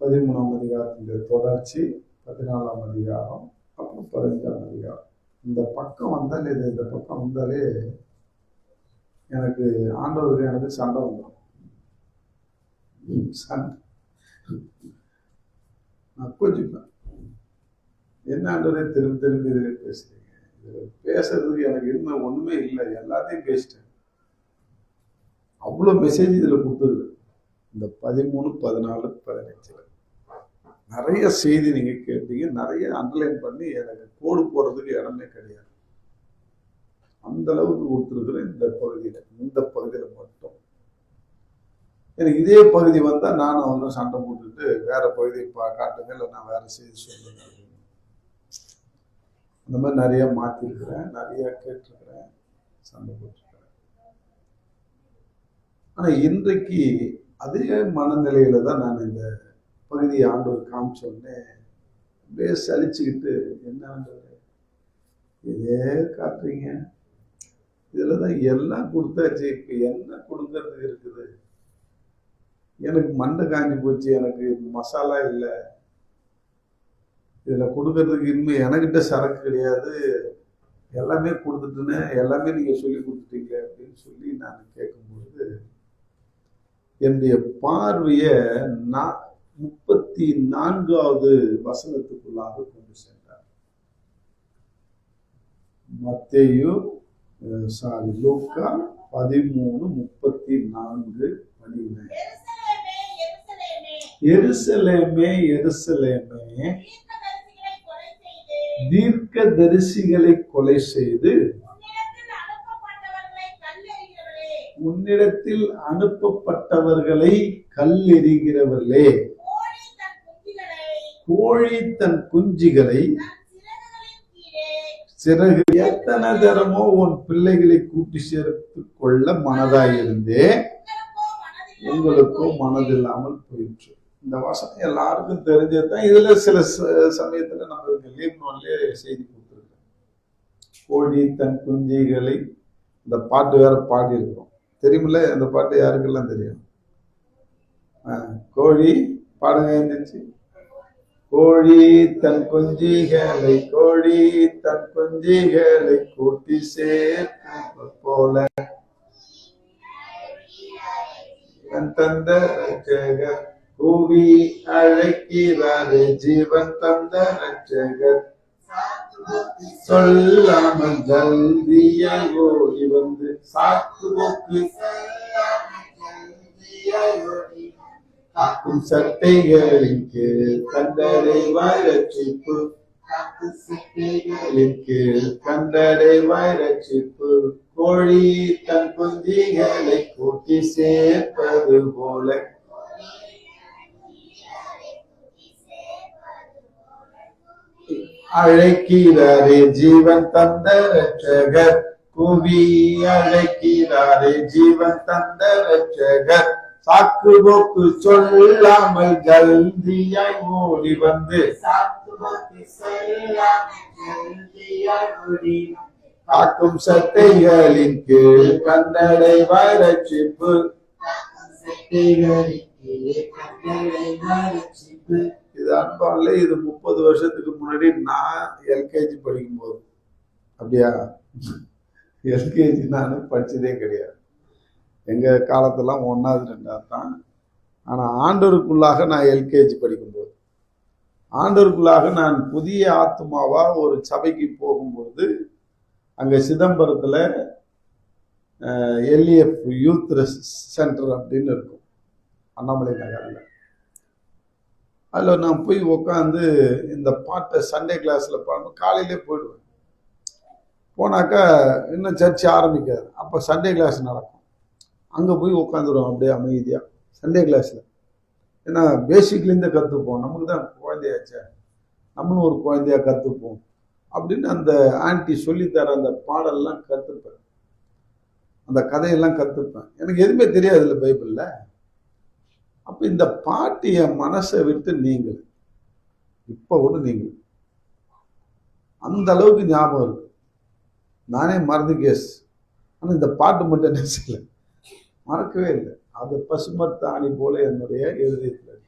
13ஆம் அதிகாரத்தின் தொடர்ச்சி, 14ஆம் அதிகாரம், அப்புறம் 15ஆம் அதிகாரம். இந்த பக்கம் வந்தாலே இந்த பக்கம் வந்தாலே எனக்கு ஆண்டவருக்கு எனக்கு சண்டை வந்துடும். சண்டை நான் கோச்சிப்பேன். என்ன ஆண்டவரே திரும்பி திரும்பி இதில் பேசுறீங்க, இதில் பேசுறதுக்கு எனக்கு இன்னும் ஒன்றுமே இல்லை, எல்லாத்தையும் பேசிட்டேன். அவ்வளோ மெசேஜ் இதில் கொடுத்துருக்கு. இந்த 13, 14, 15 நிறைய செய்தி நீங்கள் கேட்டீங்க, நிறைய அண்டர்லைன் பண்ணி எனக்கு கோடு போடுறதுக்கு இடமே கிடையாது. அந்த அளவுக்கு கொடுத்துருக்குறேன் இந்த பகுதியில் மட்டும். எனக்கு இதே பகுதி வந்தால் நானும் வந்து சண்டை போட்டுட்டு வேற பகுதியை காட்டுங்க, இல்லை நான் வேற செய்தி சொல்லுங்க அப்படின்னு. அந்த மாதிரி நிறைய மாற்றிருக்கிறேன், நிறைய கேட்டிருக்கிறேன், சண்டை போட்டிருக்கிறேன். ஆனால் இன்றைக்கு அதே மனநிலையில தான் நான் இந்த பகுதியை ஆண்டவர் காமிச்சோடனே அப்படியே சலிச்சுக்கிட்டு, என்ன ஆண்டவர் இதே காட்டுறீங்க, இதில் தான் எல்லாம் கொடுத்தாச்சு, இப்போ என்ன கொடுக்கறதுக்கு இருக்குது, எனக்கு மண்டை காஞ்சி போச்சு, எனக்கு மசாலா இல்லை, இதில் கொடுக்கறதுக்கு இனிமேல் எனக்கிட்ட சரக்கு கிடையாது, எல்லாமே கொடுத்துட்டுன்னு எல்லாமே நீங்கள் சொல்லி கொடுத்துட்டீங்க அப்படின்னு சொல்லி நான் கேட்கும்போது என்னுடைய பார்வையை 34வது வசனத்துக்குள்ளாக கொண்டு சென்றார். மத்தேயு லூக்கா 13:34 படிக்கிறேன். எருசலேமே எருசலேமே, தீர்க்க தரிசிகளை கொலை செய்து உன்னிடத்தில் அனுப்பப்பட்டவர்களை கல்லெறிகிறவர்களே, கோழி தன் குஞ்சுகளை சிறகு எத்தனை தரமோ உன் பிள்ளைகளை கூட்டி சேர்த்து கொள்ள மனதாயிருந்தே உங்களுக்கும் மனதில்லாமல் போயிற்று. இந்த வசனம் எல்லாருக்கும் தெரிஞ்சதுதான். இதுல சில சமயத்துல நம்ம லீவ் நோன்லயே செய்தி கொடுத்துருக்கோம். கோழி தன் குஞ்சுகளை, இந்த பாட்டு வேற பாடி இருக்கோம், தெரியுமில்ல? அந்த பாட்டு யாருக்கெல்லாம் தெரியும்? கோழி பாடுங்க இருந்துச்சு. கோழி தன் குஞ்சுகளை, கோழி தன் குஞ்சுகளை கூட்டி சேர்த்து போல தந்த ரட்சகர் கூவி அழைக்கிறாரு, ஜீவன் தந்த ரட்சகர் சொல்லாமல் ஜல்தியாய் ஓடி வந்து சாக்குவோக்கு காக்கும் சட்டைகளின் கீழ் கண்டடைவாய் ரட்சிப்பு, சட்டைகளின் கீழ் கண்டடைவாய் ரட்சிப்பு. கோழி தன் குஞ்சுகளை கூட்டி சேர்ப்பது போல அழைக்கிறாரே, ஜீவன் தந்த ரட்சகர் கூவி அழைக்கிறாரே, ஜீவன் தந்த ரட்சகர் சாக்கு போக்கு சொல்லாமல் ஜல்தியாய் ஓடி வந்து காக்கும் சட்டைகளின் கீழ் கண்டடைவாய் ரட்சிப்பு. இது அன்பால இது 30 வருஷத்துக்கு முன்னாடி நான் எல்கேஜி படிக்கும் போது. அப்படியா? எல்கேஜி நான் படிச்சதே கிடையாது. எங்க காலத்தெல்லாம் 1வது 2வது தான். ஆனா ஆண்டவருக்குள்ளாக நான் எல்கேஜி படிக்கும்போது, ஆண்டவருக்குள்ளாக நான் புதிய ஆத்மாவா ஒரு சபைக்கு போகும்போது, அங்க சிதம்பரத்துல எல்இஎஃப் யூத் சென்டர் அப்படின்னு இருக்கும், அண்ணாமலை நகர்ல. அதில் நான் போய் உட்காந்து இந்த பாட்டை சண்டே கிளாஸ்ல பாடும்போது காலையிலே போயிடுவேன். போனாக்கா இன்னும் சர்ச்சை ஆரம்பிக்காது, அப்போ சண்டே கிளாஸ் நடக்கும். அங்கே போய் உட்காந்துருவோம் அப்படியே அமைதியாக சண்டே கிளாஸில். ஏன்னா பேசிக்லேருந்து கற்றுப்போம், நமக்கு தான் குழந்தையாச்சே, நம்மளும் ஒரு குழந்தையா கற்றுப்போம் அப்படின்னு அந்த ஆன்டி சொல்லித்தர அந்த பாடல்லாம் கற்றுப்பேன், அந்த கதையெல்லாம் கற்றுப்பேன். எனக்கு எதுவுமே தெரியாது இல்லை பைபிளில். அப்போ இந்த பாட்டு என் மனசை விட்டு நீங்கள் இப்போ கூட நீங்கள் அந்த அளவுக்கு ஞாபகம் இருக்கு. நானே மறந்து கேஸ், ஆனால் இந்த பாட்டு மட்டும் என்ன செய்யல, மறக்கவே இல்லை. அது பசுமத்தாணி போல என்னுடைய எழுதியத்தில்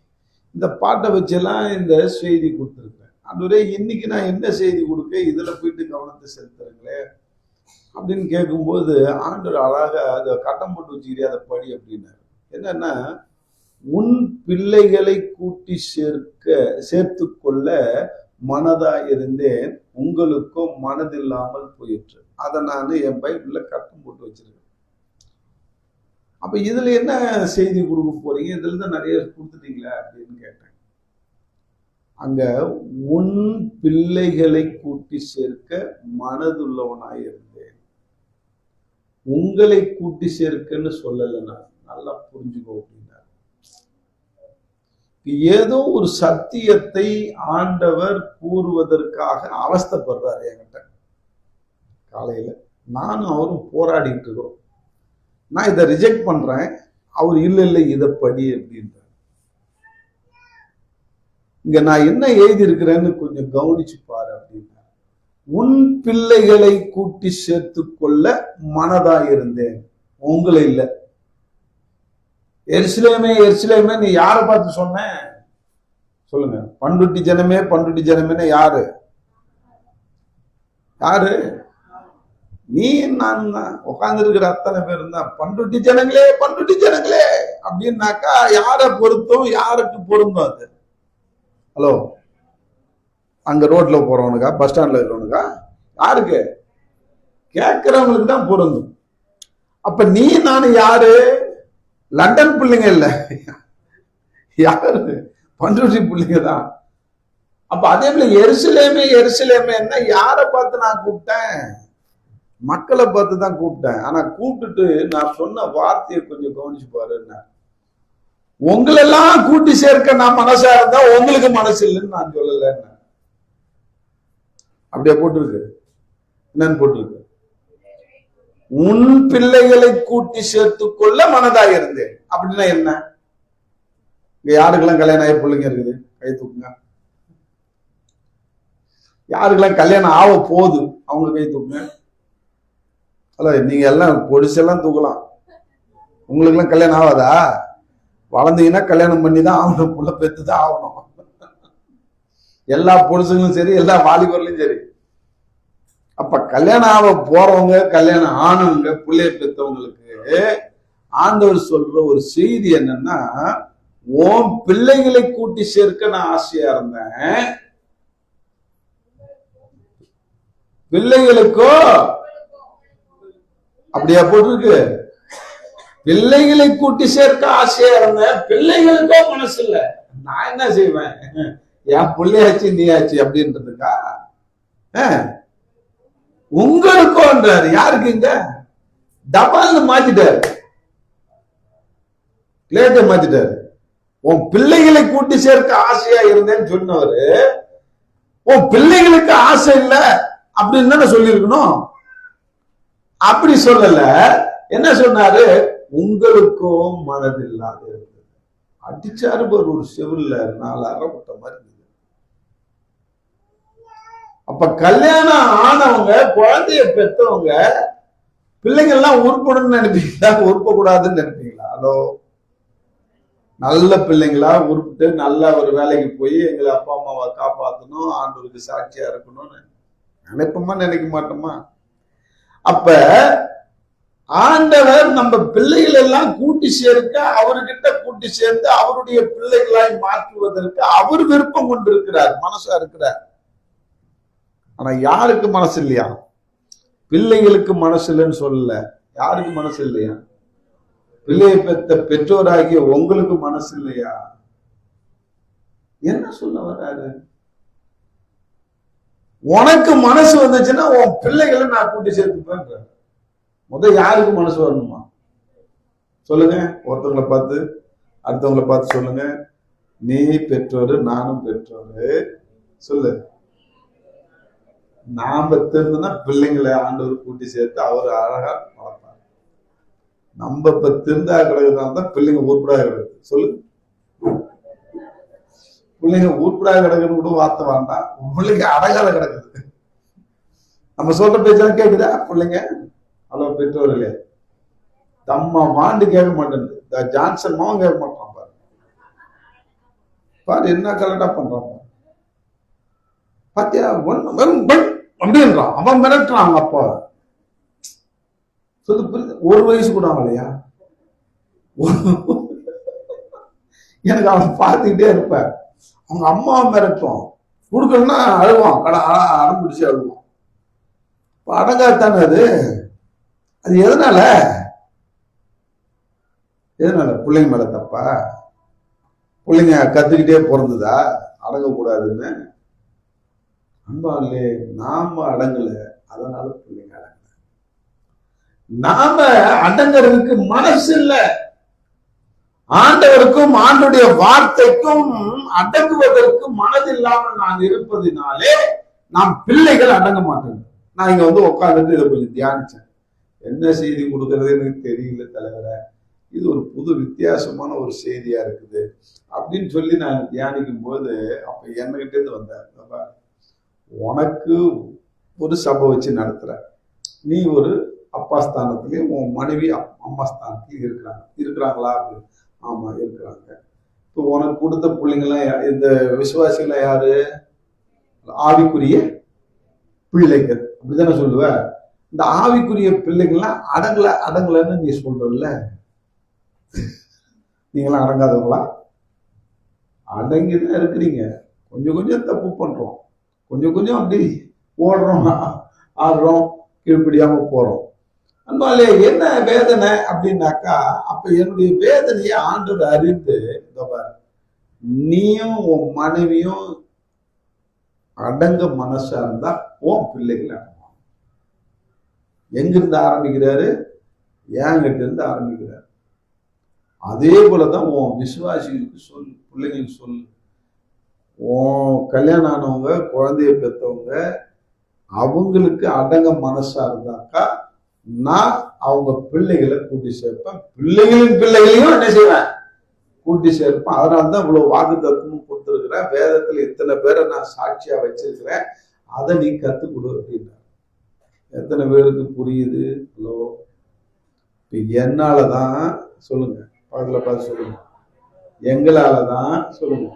இந்த பாட்டை வச்செல்லாம் இந்த செய்தி கொடுத்துருக்கேன். அதுவரை இன்னைக்கு நான் என்ன செய்தி கொடுக்க, இதுல போயிட்டு கவனத்தை செலுத்துறீங்களே அப்படின்னு கேட்கும்போது ஆண்டவர் அழகா அதை கட்டம் போட்டு வச்சுக்கிறியா அதை படி அப்படின்னாரு. என்னன்னா, உன் பிள்ளைகளை கூட்டி சேர்த்து கொள்ள மனதாயிருந்தேன், உங்களுக்கும் மனதில்லாமல் போயிற்று. அதை நான் என் பைபிள்ல கட்டம் போட்டு வச்சிருக்கேன். அப்ப இதுல என்ன செய்தி கொடுக்க போறீங்க, இதுல இருந்து நிறைய கொடுத்துட்டீங்களா அப்படின்னு கேட்டேன். அங்க உன் பிள்ளைகளை கூட்டி சேர்க்க மனதுள்ளவனாயிருந்தேன், உங்களை கூட்டி சேர்க்கன்னு சொல்லலைன்னா நல்லா புரிஞ்சுக்கோ அப்படின்னாரு. ஏதோ ஒரு சத்தியத்தை ஆண்டவர் கூறுவதற்காக அவஸ்தைப்படுறாரு என்கிட்ட. காலையில நானும் அவரும் போராடிட்டு இருக்கிறோம். நான் இதை ரிஜெக்ட் பண்றேன், அவர் இல்லை இதை படி அப்படின்றார். இங்க நான் என்ன எழுதி இருக்கிறேன்னு கொஞ்சம் கவனிச்சு பாரு அப்படின்னா, உன் பிள்ளைகளை கூட்டி சேர்த்து கொள்ள மனதாயிருந்தேன், உங்களை இல்லை. எருசலேமே எருசலேமே நீ யாரை பார்த்து சொன்ன சொல்லுங்க? பண்ருட்டி ஜனமே பண்ருட்டி ஜனமே யாரு? யாரு? நீ நான் உட்கார்ந்து இருக்கிற அத்தனை பேர் தான் பண்ருட்டி ஜனங்களே பண்ருட்டி ஜனங்களே அப்படின்னாக்கா யாரை பொருத்தும், யாருக்கு பொருந்தும் அது? ஹலோ, அங்க ரோட்ல போறவனுக்கா, பஸ் ஸ்டாண்ட்ல இருக்கிறவனுக்கா, யாருக்கு? கேட்கிறவங்களுக்கு தான் பொருந்தும். அப்ப நீ நான் யாரு? லண்டன் பிள்ளைங்க இல்ல, யாரு? பண்ருட்டி பிள்ளைங்க தான். அப்ப அதே போல எருசலேமே எருசலேமே என்ன, யாரை பார்த்து நான் கூப்பிட்டேன்? மக்களை பார்த்து தான் கூப்பிட்டேன். ஆனா கூப்பிட்டுட்டு நான் சொன்ன வார்த்தையை கொஞ்சம் கவனிச்சு பாருன்னா, உங்களெல்லாம் கூட்டி சேர்க்க நான் மனசா இருந்தா உங்களுக்கு மனசு இல்லைன்னு நான் சொல்லல. அப்படியே போட்டிருக்கு. என்னன்னு போட்டிருக்கு? உன் பிள்ளைகளை கூட்டி சேர்த்து கொள்ள மனதாக இருந்தேன். அப்படின்னா என்ன? இங்க யாருக்கெல்லாம் கல்யாணம் ஆகி பிள்ளைங்க இருக்குது? கை தூக்குங்க. யாருக்கெல்லாம் கல்யாணம் ஆக போகுது அவங்க கை தூக்குங்க. அல்ல, நீங்க எல்லாம் பொடிசெல்லாம் தூக்கலாம். உங்களுக்கு எல்லாம் கல்யாணம் ஆகாதா? வளர்ந்தீங்கன்னா கல்யாணம் பண்ணி தான் ஆகணும், புள்ள பெத்து தான் ஆகணும். எல்லா பொடிசுங்களும் சரி, எல்லா வாலிபர்லையும் சரி. அப்ப கல்யாணம் ஆக போறவங்க, கல்யாணம் ஆனவங்க, பிள்ளைய பெற்றவங்களுக்கு ஆண்டவர் சொல்ற ஒரு செய்தி என்னன்னா, உன் பிள்ளைகளை கூட்டி சேர்க்க நான் ஆசையா இருந்தேன், பிள்ளைகளுக்கோ அப்படியா போட்டிருக்கு? பிள்ளைகளை கூட்டி சேர்க்க ஆசையா இருந்தேன், பிள்ளைகளுக்கோ மனசு இல்ல. நான் என்ன செய்வேன்? என் பிள்ளையாச்சு நீயாச்சு அப்படின்றதுக்கா? உங்களுக்கோன்றாரு. யாருக்கு? இங்க டபால்னு மாத்திட்டாரு, பிளேட்டை மாத்திட்டாரு. உன் பிள்ளைகளை கூட்டி சேர்க்க ஆசையா இருந்தேன்னு சொன்னவரு, உன் பிள்ளைகளுக்கு ஆசை இல்ல அப்படின்னு தானே சொல்லியிருக்கணும். அப்படி சொல்லல. என்ன சொன்னாரு? உங்களுக்கும் மனதில்லாத இருந்தது. அடிச்சாரு ஒரு செவில்ல 4 அரைப்பட்ட மாதிரி இருந்தது. அப்ப கல்யாணம் ஆனவங்க, குழந்தைய பெற்றவங்க, பிள்ளைங்க எல்லாம் உருப்படணும்னு நினைப்பீங்களா, உருப்ப கூடாதுன்னு நினைப்பீங்களா? ஹலோ, நல்ல பிள்ளைங்களா உருப்பிட்டு நல்ல ஒரு வேலைக்கு போய் எங்களை அப்பா அம்மாவை காப்பாற்றணும், ஆண்டவருக்கு சாட்சியா இருக்கணும்னு நினைப்போமா, நினைக்க மாட்டோமா? அப்ப ஆண்டவர் நம்ம பிள்ளைகள் எல்லாம் கூட்டி சேர்க்க, அவர்கிட்ட கூட்டி சேர்த்து அவருடைய பிள்ளைகளாய் மாற்றுவதற்கு அவர் விருப்பம் கொண்டிருக்கிறார், மனசா இருக்கிறார். ஆனா யாருக்கு மனசு இல்லையா? பிள்ளைகளுக்கு மனசு இல்லைன்னு சொல்லல. யாருக்கு மனசு இல்லையா? பிள்ளையை பெற்ற பெற்றோராகிய உங்களுக்கு மனசு இல்லையா? என்ன சொல்ல வர்றாரு? உனக்கு மனசு வந்துச்சுன்னா உன் பிள்ளைகளை நான் கூட்டி சேர்த்துப்பேன். முதல் யாருக்கு மனசு வரணுமா சொல்லுங்க? ஒருத்தவங்களை பார்த்து அடுத்தவங்களை பார்த்து சொல்லுங்க. நீ பெற்றோரு, நானும் பெற்றோரு. சொல்லு. நாம தெரிஞ்சுன்னா பிள்ளைங்களை ஆண்டவர் கூட்டி சேர்த்து அவர் அழகா வளர்ப்பார். நம்ம இப்ப திருந்தா கிடக்குதான் தான் பிள்ளைங்க உருப்படாக கிடக்குது. சொல்லு. பிள்ளைங்க உருப்படாக கிடக்குன்னு கூட வார்த்தை வேண்டாம், பிள்ளைங்க அழகாத கிடக்குது. நம்ம சொல்ற பேச்செல்லாம் கேக்குதா பிள்ளைங்க? ஹலோ பெற்றோர்களே, தம்மா வாண்டு கேட்க மாட்டேன், ஜான்சன் மாவும் கேட்க மாட்டான் பாரு. பாரு என்ன கலட்டா பண்றான் பாத்தியா, அப்படின்றான். அவன் மிரட்டுறான் அவங்க அப்பா. சொல்லு புரியுது? 1 வயசு கூட ஆகலையா? எனக்கு அவன் பார்த்துக்கிட்டே இருப்பேன். அவங்க அம்மா மிரட்டும், கொடுக்கணும்னா அழுவான், அடம் பிடிச்சி அழுவான். அடங்காத்தானே அது. அது எதனால பிள்ளைங்க மேல தப்பா? பிள்ளைங்க கத்துக்கிட்டே பிறந்ததா அடங்கக்கூடாதுன்னு? அன்பாலே நாம அடங்கல, அதனால பிள்ளைங்க அடங்கல. நாம அடங்கிறதுக்கு மனசு இல்ல. ஆண்டவருக்கும் ஆண்டுடைய வார்த்தைக்கும் அடங்குவதற்கு மனதில்லாமல் நான் இருப்பதினாலே நாம் பிள்ளைகள் அடங்க மாட்டோம். நான் இங்க வந்து உட்காந்துட்டு இதை கொஞ்சம் தியானிச்சேன். என்ன செய்தி கொடுக்கறது எனக்கு தெரியல தலைவரை, இது ஒரு புது வித்தியாசமான ஒரு செய்தியா இருக்குது அப்படின்னு சொல்லி நான் தியானிக்கும் போது அப்ப என்னகிட்ட இருந்து வந்தார், உனக்கு ஒரு சபை வச்சு நடத்துற, நீ ஒரு அப்பா ஸ்தானத்திலையும் உன் மனைவி அம்மா ஸ்தானத்திலையும் இருக்கிறாங்களா அப்படின்னு. ஆமா இருக்கிறாங்க. இப்போ உனக்கு கொடுத்த பிள்ளைங்களாம் இந்த விசுவாசிகளாம் யாரு? ஆவிக்குரிய பிள்ளைகள், அப்படித்தானே சொல்லுவ. இந்த ஆவிக்குரிய பிள்ளைகள்லாம் அடங்கலன்னு நீ சொல்றல்ல, நீங்களாம் அடங்காதவங்களா? அடங்கிதான் இருக்கிறீங்க. கொஞ்சம் கொஞ்சம் தப்பு பண்றோம், கொஞ்சம் கொஞ்சம் அப்படி ஓடுறோம், ஆடுறோம், கீழ்படியாம போறோம். அன்பாலே என்ன வேதனை அப்படின்னாக்கா, அப்ப என்னுடைய வேதனையை ஆண்டவர் அறிந்து, நீயும் உன் மனைவியும் அடங்க மனசா இருந்தா உன் பிள்ளைகள் அடங்குவாங்க. எங்கிருந்து ஆரம்பிக்கிறாரு? என்கிட்ட இருந்து ஆரம்பிக்கிறாரு. அதே போலதான் உன் விசுவாசிகளுக்கு சொல்லு, பிள்ளைங்களுக்கு சொல்லு. உன் கல்யாணம் ஆனவங்க, குழந்தைய பெற்றவங்க, அவங்களுக்கு அடங்க மனசா இருந்தாக்கா நான் அவங்க பிள்ளைகளை கூட்டி சேர்ப்பேன், பிள்ளைகளின் பிள்ளைகளையும் என்ன செய்வேன்? கூட்டி சேர்ப்பேன். அதனால்தான் இவ்வளவு வாக்கு தத்துவம் கொடுத்துருக்கிறேன். வேதத்துல இத்தனை பேரை நான் சாட்சியா வச்சிருக்கிறேன், அதை நீ கத்துக் கொடு அப்படின்னா. எத்தனை பேருக்கு புரியுது? ஹலோ, என்னாலதான் சொல்லுங்க, பக்கத்துல பார்த்து சொல்லுங்க, எங்களாலதான் சொல்லுங்க.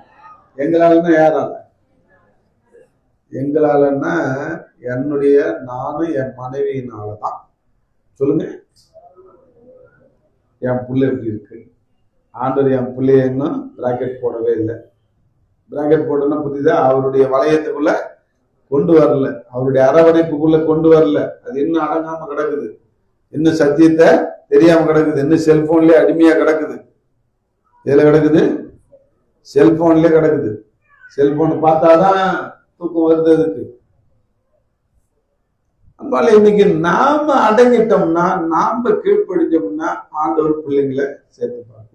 எங்களாலன்னா யாரால? எங்களாலன்னா என்னுடைய நானும் என் மனைவியினாலதான். சொல்லுங்க. என் பிள்ளை எப்படி இருக்கு? ஆண்டவர் என் பிள்ளைய இன்னும் பிராக்கெட் போடவே இல்லை. பிராக்கெட் போட்டோன்னா புரியுதா? அவருடைய வளையத்துக்குள்ள கொண்டு வரல, அவருடைய அரவணைப்புக்குள்ள கொண்டு வரல. அது இன்னும் அடங்காம கிடக்குது, இன்னும் சத்தியத்தை தெரியாம கிடக்குது, இன்னும் செல்போன்லயே அடிமையா கிடக்குது. எதுல கிடக்குது? செல்போன்லயே கிடக்குது. செல்போன் பார்த்தாதான் தூக்கம் வருது அதுக்கு. அதனால இன்னைக்கு நாம அடங்கிட்டோம்னா, நாம கீழ்ப்படிச்சோம்னா ஆண்டவர் பிள்ளைங்களை சேர்த்துப்பார்.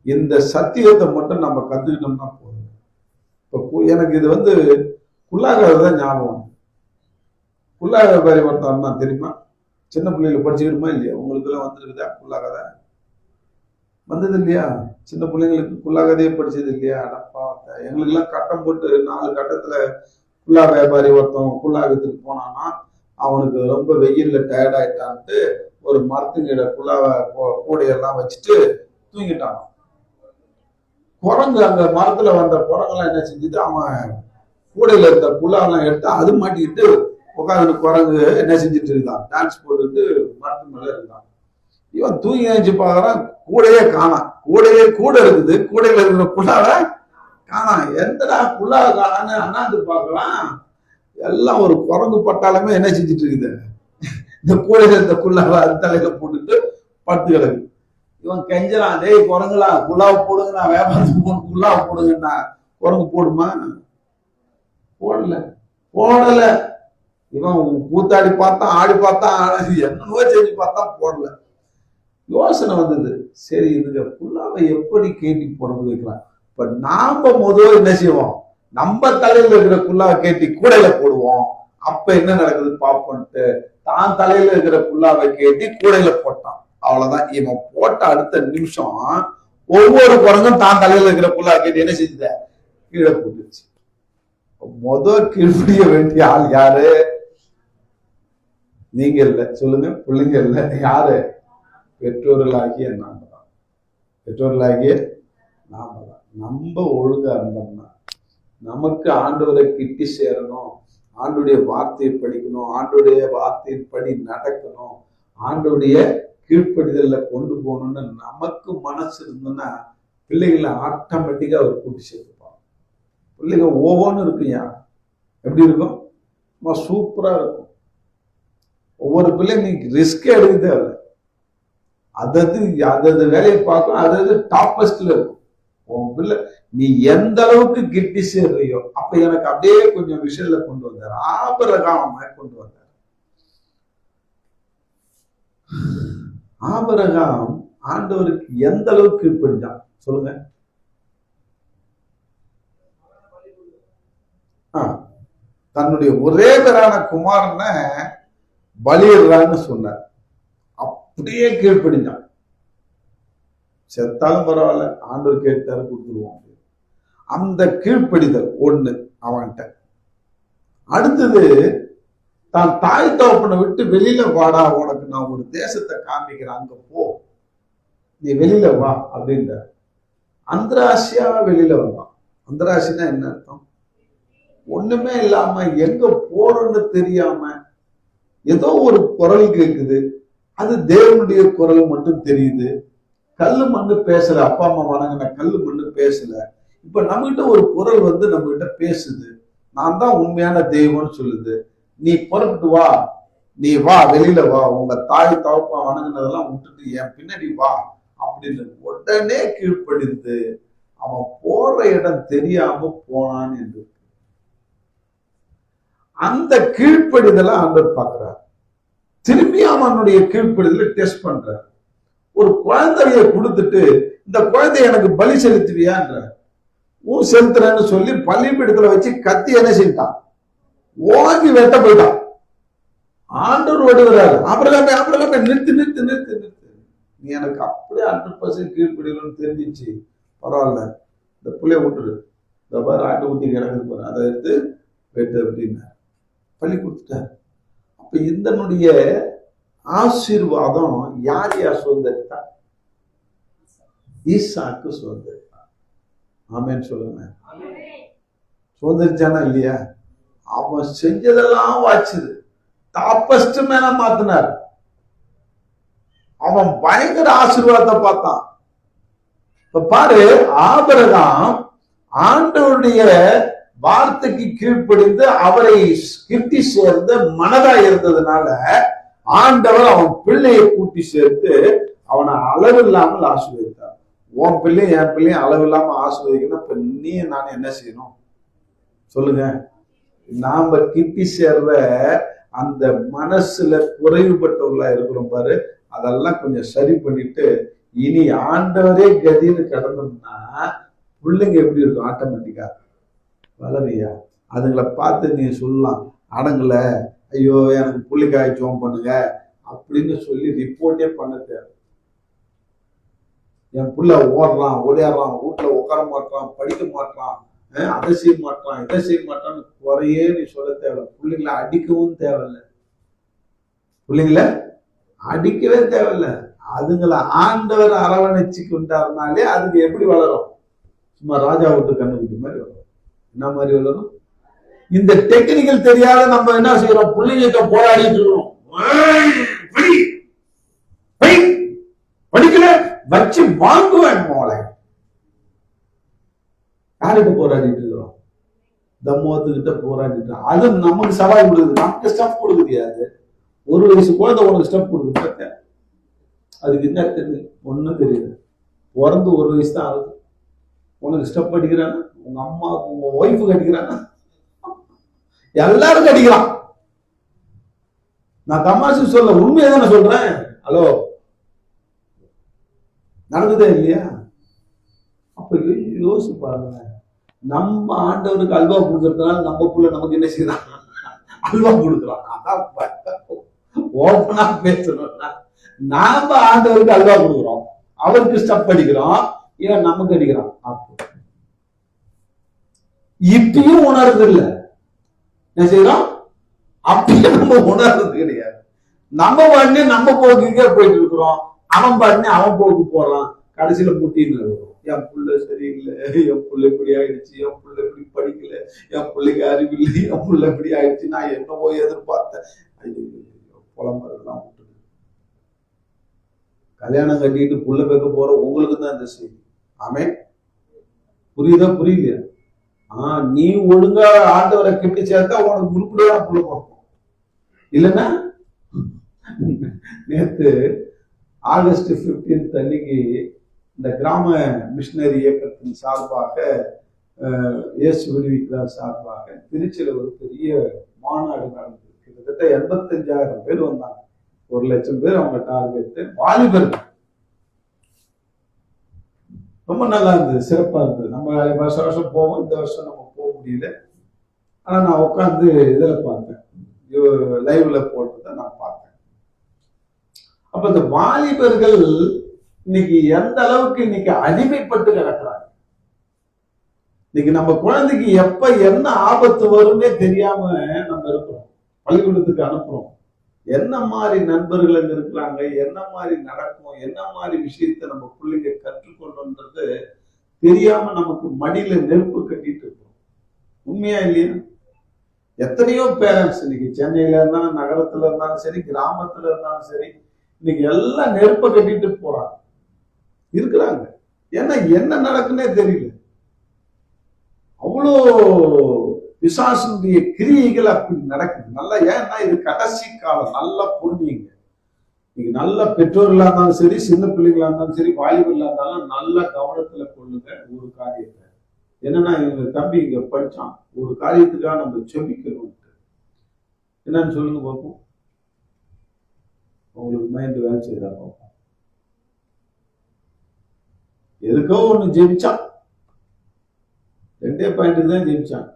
இந்த சத்தியத்தை மட்டும் நம்ம கத்துக்கிட்டோம்னா போதும். இப்போ எனக்கு இது வந்து குல்லாகதான் ஞாபகம். குல்லாக வியாபாரி ஒருத்தன் தான், தெரியுமா? சின்ன பிள்ளைகளை படிச்சுக்கிட்டுமா இல்லையா? உங்களுக்கு எல்லாம் வந்துருக்குதா குல்லாகதை? வந்தது இல்லையா? சின்ன பிள்ளைங்களுக்கு குல்லாகதையே படிச்சது இல்லையா? அடப்பா, எங்களுக்கு எல்லாம் கட்டம் போட்டு 4 கட்டத்துல குல்லா வியாபாரி ஒருத்தன் குல்லாகத்துக்கு போனான்னா, அவனுக்கு ரொம்ப வெயில்ல டயர்ட் ஆயிட்டான்ட்டு ஒரு மரத்துங்கிட குல்லாவை கூடையெல்லாம் வச்சுட்டு தூங்கிட்டான். குரங்கு, அந்த மரத்துல வந்த குரங்கெல்லாம் என்ன செஞ்சுட்டு, அவன் கூடையில இருந்த குல்லாவெல்லாம் எடுத்து அது மாட்டிக்கிட்டு உட்காந்து குரங்கு என்ன செஞ்சுட்டு இருந்தான், டான்ஸ் போட்டுட்டு மரத்து மேல இருந்தான். இவன் தூங்கி நினைச்சு பாக்குறான், கூடையே காணாம். கூட இருக்குது, கூடையில இருக்கிற குல்லாவை காணாம். எந்தடா குல்லாவை காணான்னு அண்ணாந்து பார்க்கலாம், எல்லாம் ஒரு குரங்கு பட்டாலுமே என்ன செஞ்சுட்டு இருக்குது, இந்த கூடையில இருந்த குல்லாவை அது தலையில போட்டுட்டு படுத்து கிடக்கு. இவன் கெஞ்சலாம், டேய் குரங்குலா குல்லாவை போடுங்கண்ணா, வியாபாரத்துக்கு போன குல்லாவை போடுங்கண்ணா. குரங்கு போடுமா? போடல. இவன் கூத்தாடி பார்த்தான், ஆடி பார்த்தான், என்னவோ செஞ்சு பார்த்தா போடல. யோசனை வந்தது, சரி இதுங்க குல்லாவை எப்படி கேட்டி போட வைக்கலாம். இப்ப நாம முதல்ல என்ன செய்வோம், நம்ம தலையில இருக்கிற குல்லாவை கேட்டி கூடையில போடுவோம். அப்ப என்ன நடக்குது பாப்போன்ட்டு தான் தலையில இருக்கிற குல்லாவை கேட்டி கூடையில போட்டான். அவ்வளவுதான். இவன் போட்ட அடுத்த நிமிஷம் ஒவ்வொரு குரங்கும் தான் தலையில இருக்கிற குல்லாவை கேட்டி என்ன செஞ்சத கீழே போட்டுச்சு. கீழ்படிய வேண்டிய ஆள் யாரு? நீங்க இல்ல, சொல்லுங்க. பிள்ளைங்க இல்ல, யாரு? பெற்றோர்களாகிய நாம தான். பெற்றோர்களாகிய நம்ம ஒழுங்கா இருந்தோம்னா நமக்கு ஆண்டவரை கிட்டி சேரணும், ஆண்டுடைய வார்த்தையை படிக்கணும், ஆண்டுடைய வார்த்தையின்படி நடக்கணும், ஆண்டுடைய கீழ்ப்படிதல்ல கொண்டு போகணும்னு நமக்கு மனசு இருந்ததுன்னா பிள்ளைகளை ஆட்டோமேட்டிக்கா அவர் கூட்டி சேர்த்துப்பாங்க. பிள்ளைங்க ஒவ்வொன்றும் இருக்குயா, எப்படி இருக்கும்? சூப்பரா இருக்கும். ஒவ்வொரு பிள்ளைங்க நீ ரிஸ்கே எடுக்க தேவை, அதாவது வேலையை பார்க்கும், அதாவது டாப்பஸ்ட்ல இருக்கும். உன் பிள்ளை நீ எந்த அளவுக்கு கிட்டி சேர்றியோ அப்ப எனக்கு அப்படியே கொஞ்சம் விஷயத்துல கொண்டு வந்தார். ஆபிரகாமை கொண்டு வந்தார். ஆபிரகாம் ஆண்டவருக்கு எந்த அளவுக்கு கீழ்ப்படிஞ்சான் சொல்லுங்க. தன்னுடைய ஒரே பேரான குமாரனை பலியிடுறான்னு சொன்னார். அப்படியே கீழ்ப்படிஞ்சான். செத்தாலும் பரவாயில்ல, ஆண்டவர் கேட்டாரு கொடுத்துருவோம். அந்த கீழ்ப்படிதல் ஒண்ணு அவன்கிட்ட. அடுத்தது, தான் தாய் தகப்பனை விட்டு வெளியில வாடா, உனக்கு நான் ஒரு தேசத்தை காமிக்கிறேன், அங்க போ, நீ வெளியில வா அப்படின்ற. அந்தராசியா வெளியில வந்தான். அந்தராசினா என்ன அர்த்தம்? ஒண்ணுமே இல்லாம எங்க போறன்னு தெரியாம ஏதோ ஒரு குரல் கேக்குது, அது தேவனுடைய குரல் மட்டும் தெரியுது. கல்லு மண்ணு பேசல, அப்பா அம்மா வணங்கின கல்லு மண்ணு பேசல. இப்ப நம்மகிட்ட ஒரு குரல் வந்து நம்ம கிட்ட பேசுது, நான் தான் உண்மையான தெய்வம்னு சொல்லுது, நீ புறப்பட்டு வா, நீ வா, வெளியில வா, உங்க தாய் தகப்பா வணங்கினதெல்லாம் விட்டுட்டு என் பின்னாடி வா அப்படின்னு உடனே கீழ்ப்படிந்து அவன் போற இடம் தெரியாம போனான் என்று. அந்த கீழ்ப்படிதலை ஆண்டவர் பார்க்கிறார். திரும்பி அவனுடைய கீழ்ப்படிதலை டெஸ்ட் பண்றார். ஒரு குழந்தைய கொடுத்துட்டு இந்த குழந்தைய எனக்கு பலி செலுத்துவியான்ற, செலுத்துறேன்னு சொல்லி பள்ளிப்பீடத்துல வச்சு கத்தி என்ன செஞ்சான், ஓங்கி வெட்ட போயிட்டான். ஆண்டவர் ஓடுகிறாரு, ஆபிரகாமே ஆபிரகாமே நிறுத்து நிறுத்து நிறுத்து நிறுத்து, நீ எனக்கு அப்படியே 100% கீழ்ப்படியணும்னு தெரிஞ்சிச்சு, பரவாயில்ல, இந்த பிள்ளைய விட்டுரு, இந்த பாரு ஆட்டு குட்டி கிடக்குது பாரு, அதை எடுத்து வெட்டு அப்படின்னு பள்ளி கொடுத்துட்டார். அப்ப இதனுடைய ஆசீர்வாதம் யார் யார் சுதந்திரித்தா? ஈசாக்கு சுதந்திரித்தான். ஆமேன்னு சொல்லுங்க. சுதந்திரிச்சானா இல்லையா? அவன் செஞ்சதெல்லாம் வாச்சுது, டாப்பஸ்ட் மேல மாத்தினார். அவன் பயங்கர ஆசீர்வாதத்தை பார்த்தான். இப்ப பாரு, ஆபிரகாம் ஆண்டவருடைய வார்த்தைக்கு கீழ்ப்படிந்து அவரை கிட்டி சேர்ந்து மனதா இருந்ததுனால ஆண்டவர் அவன் பிள்ளையை கூட்டி சேர்த்து அவனை அளவில்லாமல் ஆசீர்வதித்தார். உன் பிள்ளையும் என் பிள்ளையும் அளவில்லாம ஆசீர்வதிக்கணும். இப்ப நீ நான் என்ன செய்யணும் சொல்லுங்க? நாம கிட்டி சேர்ற அந்த மனசுல குறைவுபட்டவர்களா இருக்கிறோம் பாரு, அதெல்லாம் கொஞ்சம் சரி பண்ணிட்டு இனி ஆண்டவரே கதின்னு கடந்தோம்னா பிள்ளைங்க எப்படி இருக்கும்? ஆட்டோமேட்டிக்கா வளரியா. அதுங்களை பார்த்து நீ சொல்லலாம், அடங்கல, ஐயோ எனக்கு புள்ளிக்காய் ஜோம் பண்ணுங்க அப்படின்னு சொல்லி ரிப்போர்ட்டே பண்ண தேவை. என் புள்ள ஓடுறான், ஓடியாடுறான், வீட்டுல உட்கார மாட்டான், படிக்க மாட்டான், அதை செய்ய மாட்டான், இதை செய்ய மாட்டான்னு குறையே நீ சொல்ல தேவை. பிள்ளைங்களை அடிக்கவும் தேவையில்லை, பிள்ளைங்களை அடிக்கவே தேவையில்லை. அதுங்களை ஆண்டவர் அரவணைச்சு கொண்டாருனாலே அதுக்கு எப்படி வளரும்? சும்மா ராஜா விட்டு கண்ணுக்குட்டி மாதிரி வளரும். என்ன மாதிரி வளரும்? இந்த டெக்னிக்கல் தெரியாத நம்ம என்ன செய்யறோம்? பிள்ளைங்கிட்ட போராடிட்டு இருக்கோம். படிக்கல வச்சு வாங்குவேன் போல. யார்கிட்ட போராடிட்டு இருக்கிறோம்? தம்மோத்துக்கிட்ட போராடிட்டு. அது நமக்கு சவால் கொடுக்குது, நமக்கு ஸ்டெப் கொடுக்குது. அது 1 வயசு குழந்தை உனக்கு ஸ்டெப் கொடுக்குது, அதுக்கு என்ன தெரியுது? ஒன்னும் தெரியுது. பிறந்து 1 வயசு தான் ஆகுது, உனக்கு ஸ்டெப் அடிக்கிறானா? உங்க அம்மா உங்க ஒய்ஃபுக்கு அடிக்கிறானா? எல்லாருக்கும் அடிக்கிறான். நான் தமாஷு சொல்ல, உண்மையை தானே சொல்றேன். ஹலோ, நடந்ததே இல்லையா? அப்ப யோசிச்சு பாருங்க. நம்ம ஆண்டவனுக்கு அல்வா கொடுக்கறதுனால நம்ம புள்ள நமக்கு என்ன செய்யறான்? அல்வா கொடுக்குறான். அதான் ஓப்பனா பேசணும்னா, நாம ஆண்டவருக்கு அல்வா கொடுக்குறோம், அவருக்கு ஸ்டெப் அடிக்கிறோம், ஏன் நமக்கு அடிக்கிறான்? இப்பயும் உணர்றது இல்லை. என்ன செய்யறோம்? அப்பயும் நம்ம உணர்றது கிடையாது. நம்ம பாட்டு நம்ம போக்குக்கே போயிட்டு இருக்கிறோம், அவன் பாட்டு அவன் போக்கு போறான், கடைசியில முட்டின்னு இருக்கும். என் புள்ள சரியில்லை, என் புள்ள இப்படி ஆயிடுச்சு, என் புள்ள இப்படி படிக்கல, என் பிள்ளைக்கு அறிவில்லை, என் புள்ள இப்படி ஆயிடுச்சு, நான் என்னவோ எதிர்பார்த்தேன். புலம்புறதுலாம் விட்டுது. கல்யாணம் கட்டிட்டு புள்ள பேக்க போற உங்களுக்கு தான் இந்த செய்தி. ஆமே, புரியுதா புரியலையா? நீ ஒழுங்கா ஆண்டவரை கெட்டி சேர்த்தா உனக்கு உருப்படியான புள்ள பார்ப்போம். இல்லைன்னா நேத்து ஆகஸ்ட் 15 அன்னைக்கு இந்த கிராம மிஷினரி இயக்கத்தின் சார்பாக இயேசு விடுவிக்கிறார் சார்பாக திருச்சியில ஒரு பெரிய மாநாடு நடந்தது. கிட்டத்தட்ட 85,000 பேர் வந்தாங்க. 1,00,000 பேர் அவங்க டார்கெட். வாலிபர்கள் ரொம்ப நல்லா இருந்தது, சிறப்பா இருந்தது. நம்ம வருஷம் வருஷம் போவோம், இந்த வருஷம் நம்ம போக முடியல. ஆனா நான் உட்காந்து இதுல பார்த்தேன், லைவ்ல போட்டதை நான் பார்த்தேன். அப்ப இந்த வாலிபர்கள் இன்னைக்கு எந்த அளவுக்கு இன்னைக்கு அடிமைப்பட்டு கிடக்குறாங்க. இன்னைக்கு நம்ம குழந்தைக்கு எப்ப என்ன ஆபத்து வரும்னே தெரியாம நம்ம இருக்கிறோம். பள்ளிக்கூடத்துக்கு அனுப்புறோம். என்ன மாதிரி நண்பர்கள் அங்க இருக்கிறாங்க, என்ன மாதிரி நடக்கும், என்ன மாதிரி விஷயத்த நம்ம பிள்ளைங்க கற்றுக்கொள்ளுன்றது தெரியாம நமக்கு மடியில நெருப்பு கட்டிட்டு இருக்கோம். உண்மையா இல்லையா? எத்தனையோ பேரண்ட்ஸ் இன்னைக்கு சென்னையில இருந்தாலும், நகரத்துல இருந்தாலும் சரி, கிராமத்துல இருந்தாலும் சரி, இன்னைக்கு எல்லாம் நெருப்ப கட்டிட்டு போறாங்க இருக்கிறாங்க. ஏன்னா என்ன நடக்குன்னே தெரியல. அவ்வளோ பிசாசுடைய கிரியைகள் அப்படி நடக்குது. நல்லா ஏன்னா இது கடைசி காலம். நல்லா புரிஞ்சுங்க. நீங்க நல்ல பெற்றோர்களா இருந்தாலும் சரி, சின்ன பிள்ளைகளா இருந்தாலும் சரி, வாலிபர்களா இருந்தாலும் நல்ல கவனத்துல கொள்ளுங்க ஒரு காரியத்தை. என்னன்னா இவங்க தம்பி இங்க படிச்சான், ஒரு காரியத்துக்காக நம்ம செபிக்கணும். என்னன்னு சொல்லுங்க பார்ப்போம். உங்களுக்கு மைண்ட் வேலை செய்தா பார்ப்போம். எதுக்கோ ஒண்ணு ஜெபிச்சான், 2 பாயிண்ட் தான் ஜெபிச்சான்.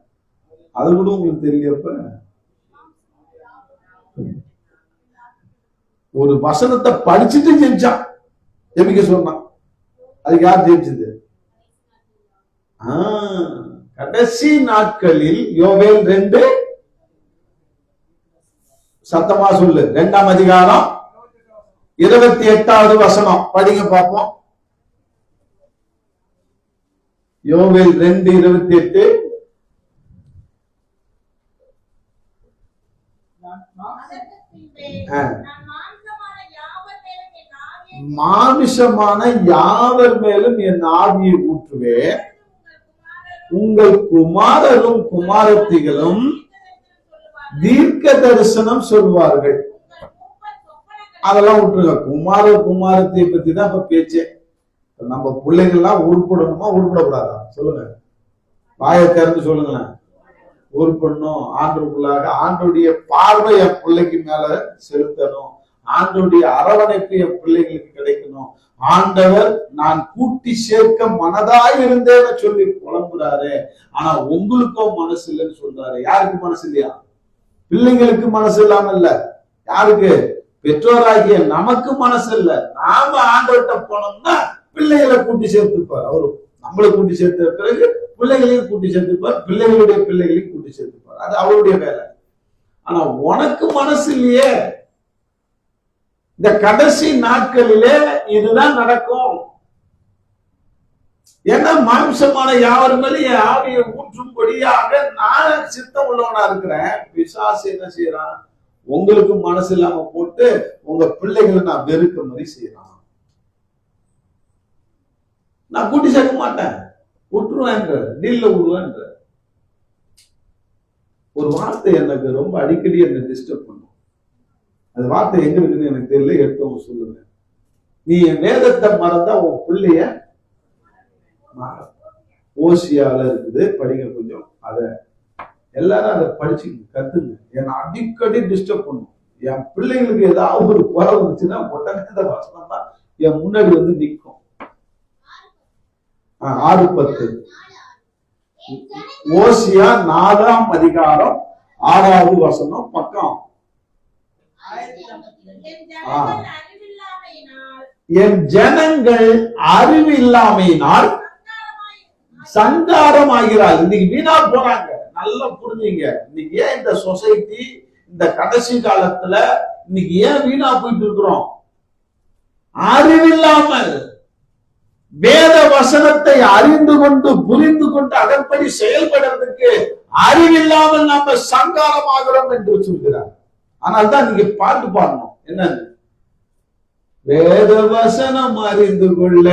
அது கூட உங்களுக்கு தெரியப்ப ஒரு வசனத்தை படிச்சுட்டு ஜெபிச்சான், ஜெபிக்க சொன்னான். அதுக்கு யார் ஜெபிச்சது? கடைசி நாட்களில் யோவேல் 2 சத்தமா சொல்லு, 2ஆம் அதிகாரம் 28வது வசனம் படிங்க பார்ப்போம். யோவேல் 2:28. மாமிசமான யாவர் மேலும் என் ஆவியை ஊற்றுவேன், உங்கள் குமாரரும் குமாரத்திகளும் தீர்க்க தரிசனம் சொல்வார்கள். அதெல்லாம் விட்டுருங்க. குமாரத்தியை பத்தி தான் இப்ப பேச்சே. நம்ம பிள்ளைகள்லாம் உருப்படணுமா உருப்படக்கூடாதா? சொல்லுங்க, வாயை திறந்து சொல்லுங்களேன். உருப்படணும். ஆண்டவருக்குள்ளாக ஆண்டோடைய பார்வை என் பிள்ளைக்கு மேல செலுத்தணும். ஆண்டோடைய அரவணைப்பு என் பிள்ளைகளுக்கு கிடைக்கணும். ஆண்டவர் நான் கூட்டி சேர்க்க மனதாய் இருந்தேன்னு சொல்லி புலம்புறாரு. ஆனா உங்களுக்கும் மனசு இல்லைன்னு சொல்றாரு. யாருக்கு மனசு இல்லையா? பிள்ளைங்களுக்கு மனசு இல்லாம இல்ல. யாருக்கு? பெற்றோராகிய நமக்கு மனசு இல்ல. நாம ஆண்டவர்கிட்ட போனோம்னா பிள்ளைகளை கூட்டி சேர்த்துப்பார். அவரு நம்மளை கூட்டி சேர்த்த பிறகு பிள்ளைகளையும் கூட்டி சேர்த்துப்பார், பிள்ளைகளுடைய பிள்ளைகளையும் கூட்டி சேர்த்துப்பார். அது அவருடைய வேலை. ஆனா உனக்கு மனசு இல்லையே. இந்த கடைசி நாட்களிலே இதுதான் நடக்கும். ஏன்னா மாம்சமான யாவர் மேலும் என் ஆவியை ஊற்றும்படியாக நான் சித்தம் உள்ளவனா இருக்கிறேன். பிசாசு என்ன செய்யறான்? உங்களுக்கு மனசு இல்லாம போட்டு உங்க பிள்ளைகளை நான் வெறுக்க மாதிரி செய்யறான். நான் கூட்டி சேர்க்க மாட்டேன், விட்டுருவேன், டீல்ல விடுவேன். ஒரு வார்த்தை எனக்கு ரொம்ப அடிக்கடி என்ன டிஸ்டர்ப் பண்ணும். அந்த வார்த்தை எங்க இருக்குன்னு எனக்கு தெரியல, எடுத்தவங்க சொல்லுங்க. நீ என் வேதத்தை மறந்தா உன் பிள்ளைய ஓசியால இருக்குது, படிங்க கொஞ்சம். அத எல்லாரும் அதை படிச்சு கத்துங்க. என்னை அடிக்கடி டிஸ்டர்ப் பண்ணும். என் பிள்ளைங்களுக்கு ஏதாவது ஒரு குறை வந்துச்சுன்னா உடனே இந்த வசனம் தான் என் முன்னாடி வந்து நிற்கும். 6:10 ஓசியா 4ஆம் அதிகாரம் 6வது வசனம், பக்கம். என் ஜனங்கள் அறிவு இல்லாமையினால் சங்காரம் ஆகிறாள். இன்னைக்கு வீணா போறாங்க. நல்லா புரிஞ்சுங்க. இன்னைக்கு ஏன் இந்த சொசைட்டி இந்த கடைசி காலத்துல இன்னைக்கு ஏன் வீணா போயிட்டு இருக்கிறோம்? அறிவில்லாமல் வேத வசனத்தை அறிந்து கொண்டு புரிந்து கொண்டு அதன்படி செயல்படுறதுக்கு அறிவில்லாமல் நாம சங்காரமாகிறோம் என்று சொல்கிறார். ஆனால் தான் நீங்க பாட்டு பாடணும். என்னன்னு? வேத வசனம் அறிந்து கொள்ள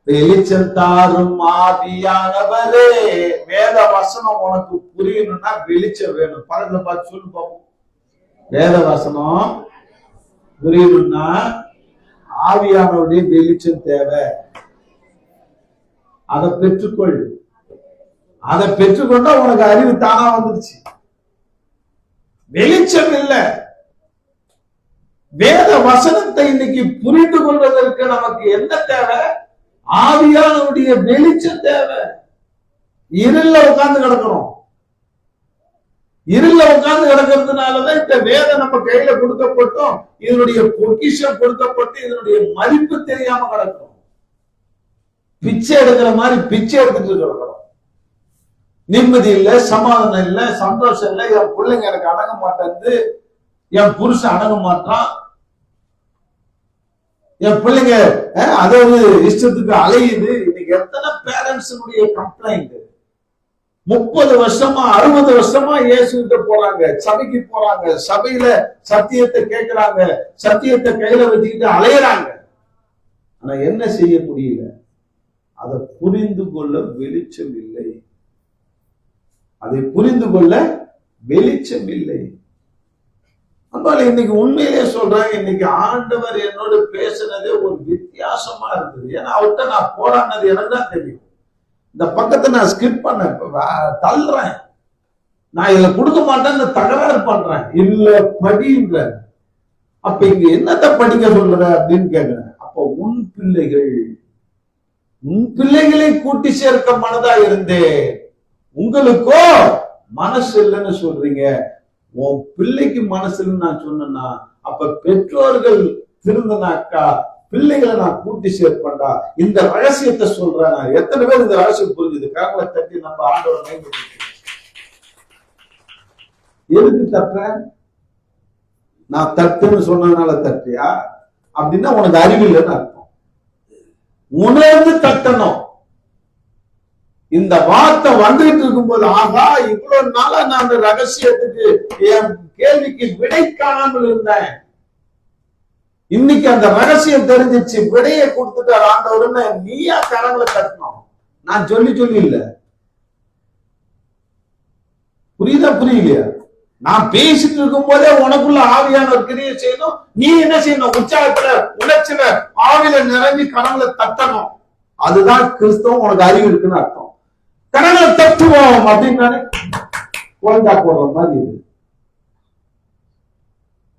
வெளிச்சம் தாரும் ஆவியானவரே. வேத வசனம் உனக்கு புரியணும்னா வெளிச்சம் வேணும். பக்கத்துல பார்த்து சொல்லு பாப்போம். வேத வசனம் புரியணும்னா ஆவியானவருடைய வெளிச்சம் தேவை. அதை பெற்றுக்கொள். அதை பெற்றுக்கொண்டா உனக்கு அறிவு தானா வந்துருச்சு. வெளிச்சம் இல்லை. வேத வசனத்தை இன்னைக்கு புரிந்து கொள்வதற்கு நமக்கு என்ன தேவை? ஆவியானவருடைய வெளிச்சம் தேவை. இருள உட்கார்ந்து கிடக்கிறோம். இருள உட்கார்ந்து கிடக்கிறதுனாலதான் இந்த வேதம் நம்ம கையில கொடுக்கப்பட்டோம். இதனுடைய பொக்கிஷம் கொடுக்கப்பட்டு இதனுடைய மதிப்பு தெரியாம கிடக்கிறோம். பிச்சை எடுக்கிற மாதிரி பிச்சை எடுத்துட்டு கிடக்கிறோம். நிம்மதி இல்ல, சமாதானம் இல்ல, சந்தோஷம் இல்ல. என் பிள்ளைங்க எனக்கு அடங்க மாட்டேங்குது, என் புருஷன் அடங்க மாட்டான், என் பிள்ளைங்க அதாவது இஷ்டத்துக்கு அலையுது. இன்னைக்கு எத்தனை பேரண்ட்ஸுடைய கம்ப்ளைண்ட். 30 வருஷமா 60 வருஷமா இயேசுகிட்ட போறாங்க, சபைக்கு போறாங்க, சபையில சத்தியத்தை கேட்கிறாங்க, சத்தியத்தை கையில வச்சுக்கிட்டு அலையிறாங்க. ஆனா என்ன செய்ய முடியல? அதை புரிந்து கொள்ள வெளிச்சம் இல்லை. அதை புரிந்து கொள்ள வெளிச்சம் இல்லை. அதனால இன்னைக்கு உண்மையிலே சொல்றாங்க, இன்னைக்கு ஆண்டவர் என்னோட பேசுனதே ஒரு வித்தியாசமா இருக்குது. ஏன்னா அவர்கிட்ட நான் போராடினது எனக்கு தான் தெரியும். இந்த பக்கத்தை நான் ஸ்கிப் பண்ண தள்ளுறேன். நான் இதுல கொடுக்க மாட்டேன்னு தகராறு பண்றேன். இல்ல படின்ற. அப்ப இங்க என்னத்த படிக்க சொல்ற அப்படின்னு கேக்குறேன். அப்ப உன் பிள்ளைகளை கூட்டி சேர்க்க மனதா இருந்தேன், உங்களுக்கோ மனசு இல்லைன்னு சொல்றீங்க. உன் பிள்ளைக்கு மனசு இல்லைன்னு நான் சொன்னா, அப்ப பெற்றோர்கள் திருந்தனாக்கா பிள்ளைகளை நான் கூட்டி சேர்ப்பேன்டா. இந்த ரகசியத்தை சொல்றேன். எத்தனை பேர் இந்த ரகசியம் புரிஞ்சுது? கரங்களை தட்டி நம்ம ஆண்டவர் எதுக்கு தட்டுற? நான் தட்டுன்னு சொன்னதுனால தட்டியா? அப்படின்னா உனக்கு அறிவில்லைன்னு அர்த்தம். உணர்ந்து தட்டணும். இந்த வார்த்தை வந்துட்டு இருக்கும்போது, ஆகா இவ்வளவு நாளா நான் அந்த ரகசியத்துக்கு என் கேள்விக்கு விடை காணாமல் இருந்தேன், இன்னைக்கு அந்த ரகசியம் தெரிஞ்சிச்சு, விடையை கொடுத்துட்டார் ஆண்டவர்னு நீயா கரங்களை தட்டணும். நான் சொல்லி இல்ல. புரியுதா புரியலையா? நான் பேசிட்டு இருக்கும் போதே உனக்குள்ள ஆவியானவர் கிரியை செய்யணும். நீ என்ன செய்யணும்? உற்சாகத்துல உழைச்சல ஆவில நிரம்பி கரங்களை தட்டணும். அதுதான் கிறிஸ்தவம். உனக்கு அறிவு இருக்குன்னு அர்த்தம். கரங்களை தட்டுவோம் அப்படின்னு குழந்தா போடுற மாதிரி இது.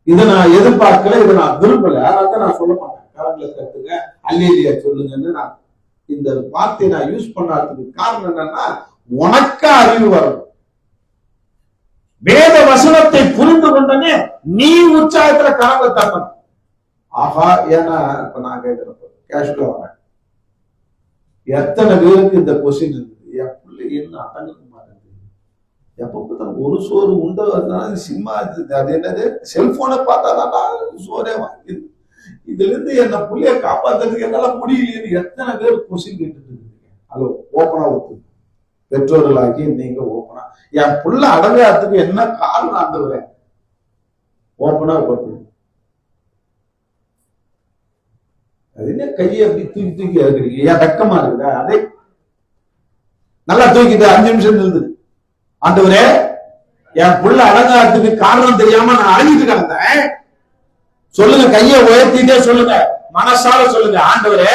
இதை நான் எதிர்பார்க்கல, இதை நான் விரும்பல. அதான் நான் சொல்ல மாட்டேன் கரங்களை தட்டுங்க, அல்லேலூயா சொல்லுங்கன்னு. நான் இந்த வார்த்தையை நான் யூஸ் பண்ணாததுக்கு காரணம் என்னன்னா, உனக்கு அறிவு வரணும். வேத வசனத்தை புரிந்து கொண்டனே நீ உற்சாகத்துல கரங்களை தட்டணும். ஆஹா, ஏன்னா இப்ப நான் கேட்கிறப்ப கேஷுவலா வரேன். எத்தனை பேருக்கு இந்த கொஸ்டின் இருக்குது? என் பிள்ளை என்ன அடங்க மாட்டேங்குது, எப்ப ஒரு சோறு உண்டதுனால சினிமா இருக்குது, அது என்னது செல்போனை பார்த்தாதான் சோறே வாங்கிது, இதுல இருந்து என்ன பிள்ளைய காப்பாத்துறதுக்கு என்னால முடியலையே. எத்தனை பேர் கொஸ்டின் கேட்டுட்டு இருக்கீங்க? ஹலோ, ஓப்பனா ஒத்து பெற்றோர்களாகி நீங்க ஓப்பனா, என் புள்ள அடங்காததுக்கு என்ன காரணம் ஆண்டவரே? ஓப்பனா ஒத்து. அது என்ன கையை அப்படி தூக்கி இருக்கிறீங்க? ஏன் வெக்கமா இருக்குதா? அதே நல்லா தூக்கிட்டு 5 நிமிஷம் இருந்தது. ஆண்டவரே, என் புள்ள அடங்காததுக்கு காரணம் தெரியாம நான் அழுகிட்டு கிடந்தேன். சொல்லுங்க, கையை உயர்த்திட்டே சொல்லுங்க, மனசால சொல்லுங்க. ஆண்டவரே,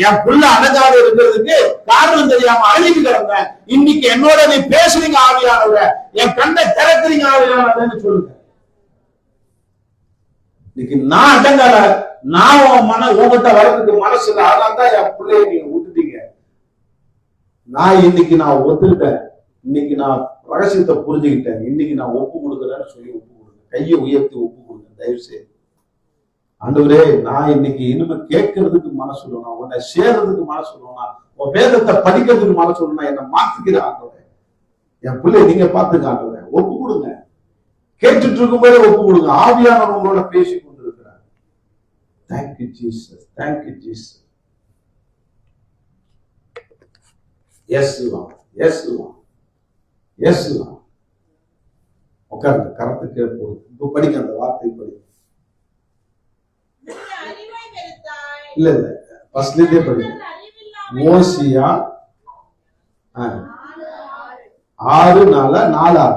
என் புள்ள அடங்காத இருக்கிறதுக்கு காரணம் தெரியாம அழுகிட்டு கிடந்தேன். இன்னைக்கு என்னோட நீ பேசுறீங்க ஆவியானவர, என் கண்ணை திறக்கிறீங்க ஆவியானவரன்னு சொல்லுங்க. இன்னைக்கு நான் அடங்கால, நான் உங்ககிட்ட வர்றதுக்கு மனசு இல்லை, அதனால்தான் என் பிள்ளைய நீங்க விட்டுட்டீங்க. நான் இன்னைக்கு நான் ஒத்துக்கிட்டேன், இன்னைக்கு நான் ரகசியத்தை புரிஞ்சுக்கிட்டேன், இன்னைக்கு நான் ஒப்பு கொடுக்குறேன்னு சொல்லி ஒப்பு கொடுங்க. கையை உயர்த்தி ஒப்பு கொடுங்க தயவு செய்து. ஆண்டவரே, நான் இன்னைக்கு இனிமே கேட்கறதுக்கு மனசு சொல்லணும், உன்னை சேர்றதுக்கு மனசு சொல்லணும், உன் வேதத்தை படிக்கிறதுக்கு மனசு சொல்லணும், என்னை மாத்துக்கிற ஆண்டவரே. என் பிள்ளை நீங்க பாத்துக்க ஆண்டவரே, ஒப்பு கொடுங்க. கேட்டுட்டு இருக்கும் போதே ஒப்பு கொடுங்க. ஆவியானவர் உங்களோட பேசி கொண்டிருக்கிறார். Thank you Jesus, thank you Jesus. இயேசுவா, இயேசுவா, இயேசுவா. உட்கார்ந்து கரத்தை கீழே போடுது. இப்ப படிக்க அந்த வார்த்தை படி. இல்ல இல்ல, ஃபர்ஸ்ட்லயே படிங்க. ஓசியா 6:4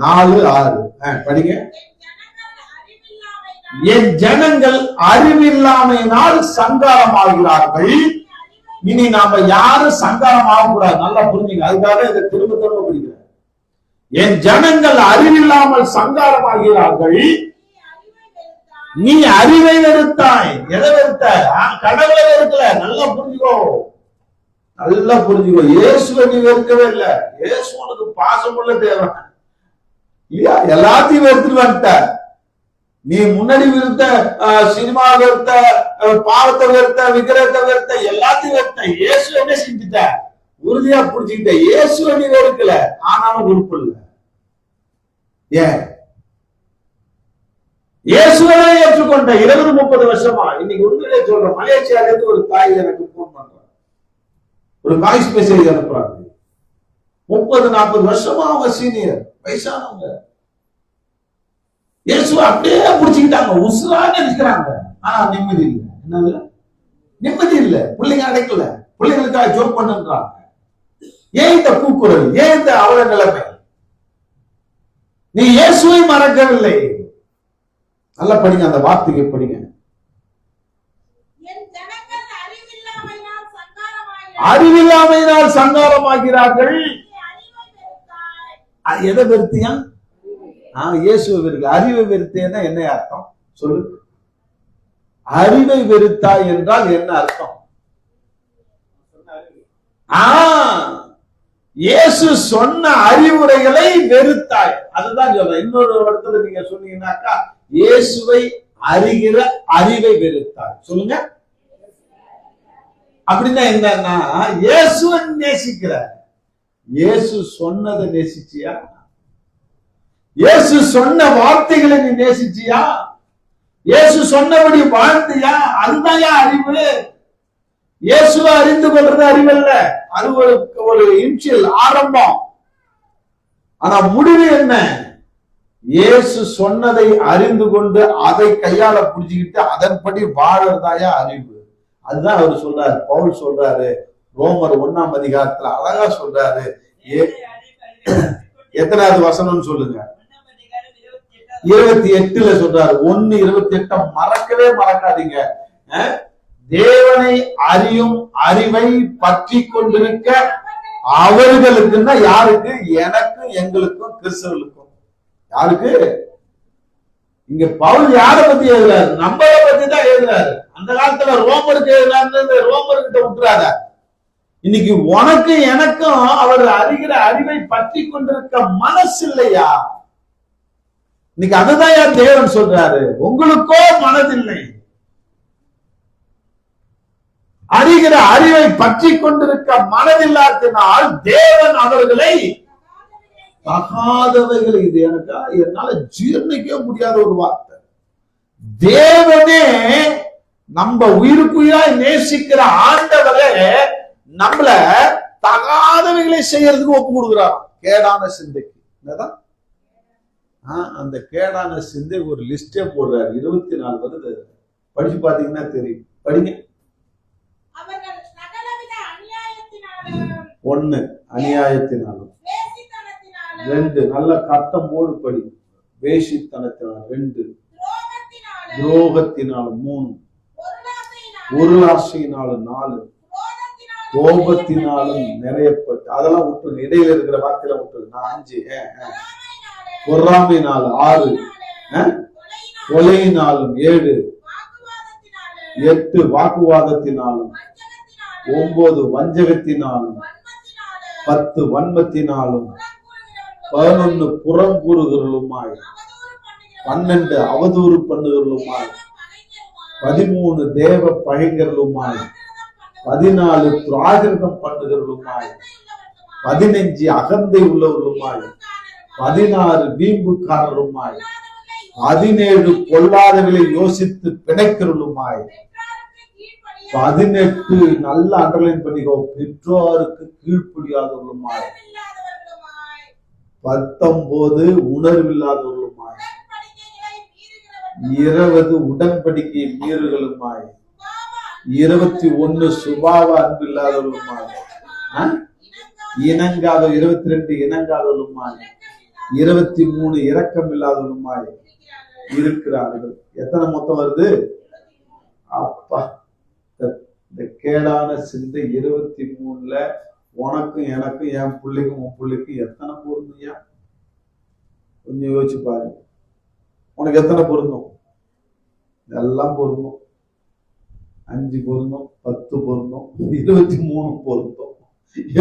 4:6 படிங்க. என் ஜனங்கள் அறிவில்லாமையினால் சங்காரமாகிறார்கள். இனி நாம யாரும் சங்காரம் ஆகக்கூடாது. நல்லா புரிஞ்சுங்க. அதுக்காக இதை திரும்ப திரும்ப படிக்கிறேன். என் ஜனங்கள் அறிவில்லாமல் சங்காரமாகிறார்கள். நீ அறிவை வெறுத்தாய். எதை வெறுத்த? கடவுளை வெறுக்கல. நல்லா புரிஞ்சுக்கோ, நல்லா புரிஞ்சுக்கோ. இயேசுவை நீ வெறுக்கவே இல்லை. இயேசு உனக்கு பாசமுள்ள தேவன் இல்லையா? எல்லாத்தையும் வெறுத்துட்டு வந்துட்ட. நீ முன்னாடி வெறுத்த, சினிமா வெறுத்த, பாவத்தை வெறுத்த, விக்கிரகத்தை வெறுத்த, எல்லாத்தையும் வெறுத்த. இயேசு என்ன செஞ்சுட்ட? உறுதியா புடிச்சுக்கிட்ட. இயேசுவை நீ வெறுக்கல, ஆனாலும் உறுப்பு இல்லை. ஏன்? இயேசுவை ஏற்றுக்கொண்ட 20-30 வருஷமா. இன்னைக்கு உண்மையிலே சொல்றேன், மலேசியால இருந்து ஒரு தாய் எனக்கு போன் பண்றாங்க, ஒரு வாய்ஸ் மெசேஜ் அனுப்புறாங்க. 30-40 வருஷமா அவங்க சீனியர், வயசானவங்க. இயேசுவை அப்படியே புடிச்சுக்கிட்டாங்க, உசுராக நினைக்கிறாங்க. ஆனா நிம்மதி இல்லை. என்னது நிம்மதி இல்லை? பிள்ளைங்க அடைக்கல, பிள்ளைங்களுக்காக ஜோக் பண்ணுன்றாங்க. ஏன் இந்த கூக்குரல்? ஏன் இந்த அவல நிலைமை? நீ இயேசுவை மறக்கவில்லை. நல்லா படிங்க, அந்த வார்த்தையை படிங்க. அறிவில்லாமையினால் சங்காரமாகிறார்கள். எதை வெறுத்தியா? இயேசுவை வெறுக்க. அறிவை வெறுத்தேன்னா என்ன அர்த்தம் சொல்லு? அறிவை வெறுத்தாய் என்றால் என்ன அர்த்தம்? இயேசு சொன்ன அறிவுரைகளை வெறுத்தாய். அதுதான் சொல்றேன். இன்னொரு இடத்துல நீங்க சொன்னீங்கன்னாக்கா, இயேசுவை அறிகிற அறிவை வெறுத்தாய். சொல்லுங்க. அப்படின்னா என்னன்னா, இயேசுவை நேசிக்கிற. இயேசு சொன்னதை நேசிச்சியா? இயேசு சொன்ன வார்த்தைகளை நீ நேசிச்சியா? இயேசு சொன்னபடி வாழ்ந்தியா? அதுதான் அறிவு. இயேசுவை அறிந்து கொள்றது அறிவல்ல, அது ஒரு இன்ஷியல் ஆரம்பம். ஆனா முடிவு என்ன? இயேசு சொன்னதை அறிந்து கொண்டு அதை கையால புடிச்சுக்கிட்டு அதன்படி வாழறதாயா அறிவு. அதுதான் அவர் சொல்றாரு, பவுல் சொல்றாரு, ரோமர் 1ஆம் அதிகாரத்துல அழகா சொல்றாரு. எத்தனாவது வசனம்னு சொல்லுங்க? 28 சொல்றாரு. 1:28 மறக்கவே மறக்காதீங்க. தேவனை அறியும் அறிவை பற்றி கொண்டிருக்க அவர்களுக்குன்னா யாருக்கு? எனக்கு, எங்களுக்கும், கிறிஸ்தவர்களுக்கும். யாருக்கு? இங்க பவுல் யாரை பத்தி எழுதுறாரு? நம்மளை பத்தி தான் எழுதுறாரு. அந்த காலத்துல ரோமருக்கு எழுதுறாரு, ரோமர்கிட்ட விட்டுறாத. இன்னைக்கு உனக்கு எனக்கும் அவர் அறிகிற அறிவை பற்றி கொண்டிருக்க மனசு இல்லையா? இன்னைக்கு அதுதான் யார் தேவன் சொல்றாரு. உங்களுக்கோ மனதில்லை. அறிகிற அறிவை பற்றி கொண்டிருக்க மனதில்லாத்தினால் தேவன் அவர்களை தகாதவைகள். இது எனக்கு என்னால ஜீர்ணிக்க முடியாத ஒரு வார்த்தை. தேவனே நம்ம உயிருக்குயிராய் நேசிக்கிற ஆண்டவரே நம்மள தகாதவைகளை செய்யறதுக்கு ஒப்பு கொடுக்குறார். கேடான சிந்தைக்கு. என்னதான் அந்த கேடான சிந்தை ஒரு லிஸ்டே போடுறாரு. 24 வருது. படிச்சு பாத்தீங்கன்னா தெரியும். படிங்க. 1 அநியாயத்தினாலும், 2 நல்ல கட்டம் போடு படி, வேசித்தனத்தினாலும், 2 துரோகத்தினாலும், 3 பொருளாசையினாலும், 4 கோபத்தினாலும் நிறையப்பட்டு. அதெல்லாம் விட்டுருங்க, இடையில இருக்கிற வார்த்தையில விட்டுருங்க. 5 பொறாமையினாலும், 6 கொலையினாலும், 7 வாக்குவாதத்தினாலும், 9 வஞ்சகத்தினாலும், 10 வன்மத்தினாலும், 11 புறம் கூறுகிறலுமாய், 12 அவதூறு பண்ணுகிறலுமாய், 13 தேவ பகைஞர்களுமாய், 14 துராகிருதம் பண்ணுகிறலுமாய், 15 அகந்தை உள்ளவர்களுமாய், 16 வீம்புக்காரருமாய், 17 பொல்லாதவர்களை யோசித்து பிணைக்கிறலுமாய். 18 நல்ல அண்டர்லைன் பண்ணிக்கோ, பெற்றோருக்கு கீழ்ப்படியாதவர்களுமாய். 19 உணர்வில்லாதவர்களுமாய். 20 உடன்படிக்கை மீறுகளுமாய். 21 சுபாவ அன்பில்லாதவர்களுமாய். இணங்காத 22 இணங்காதவர்களுமாய். 23 இரக்கம் இல்லாதவர்களுமாய் இருக்கிறார்கள். எத்தனை மொத்தம் வருது? அப்பா, இந்த கேடான சிந்தை 23ல உனக்கும் எனக்கும் என் பிள்ளைக்கும் உன் பிள்ளைக்கும் எத்தனை பொருந்துயா? கொஞ்சம் யோசிச்சு பாரு. உனக்கு எத்தனை பொருந்தும்? எல்லாம் பொருந்தும். 5 பொருந்தும், 10 பொருந்தும், 23 பொருந்தும்.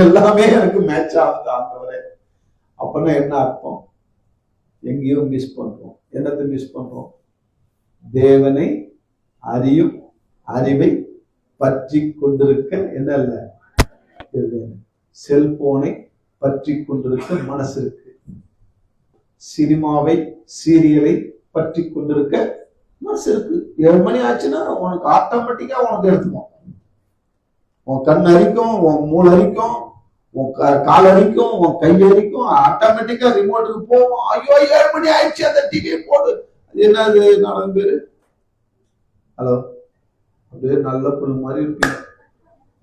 எல்லாமே எனக்கு மேட்ச் ஆகுது ஆண்டவரே. அப்படின்னா என்ன அர்த்தம்? எங்கேயோ மிஸ் பண்றோம். என்னத்தை மிஸ் பண்றோம்? தேவனை அறியும் அறிவை பற்றி கொண்டிருக்க என்ன இல்ல, செல்போனை பற்றி கொண்டிருக்க மனசு இருக்கு. சினிமாவை சீரியலை பற்றி கொண்டிருக்க மனசு இருக்கு. 7 மணி ஆச்சுன்னா உனக்கு ஆட்டோமேட்டிக்கா உனக்கு எடுத்துக்கும். உன் கண் அரிக்கும், உன் மூளை அரிக்கும், உன் கால் அரிக்கும், உன் கை அரிக்கும். ஆட்டோமேட்டிக்கா ரிமோட்டுக்கு போவோம். ஐயோ 7 மணி ஆயிடுச்சு, அந்த டிவியை போடு. அது என்னது? 4 பேரு ஹலோ, அப்படியே நல்ல பொண்ணு மாதிரி இருப்பீங்க.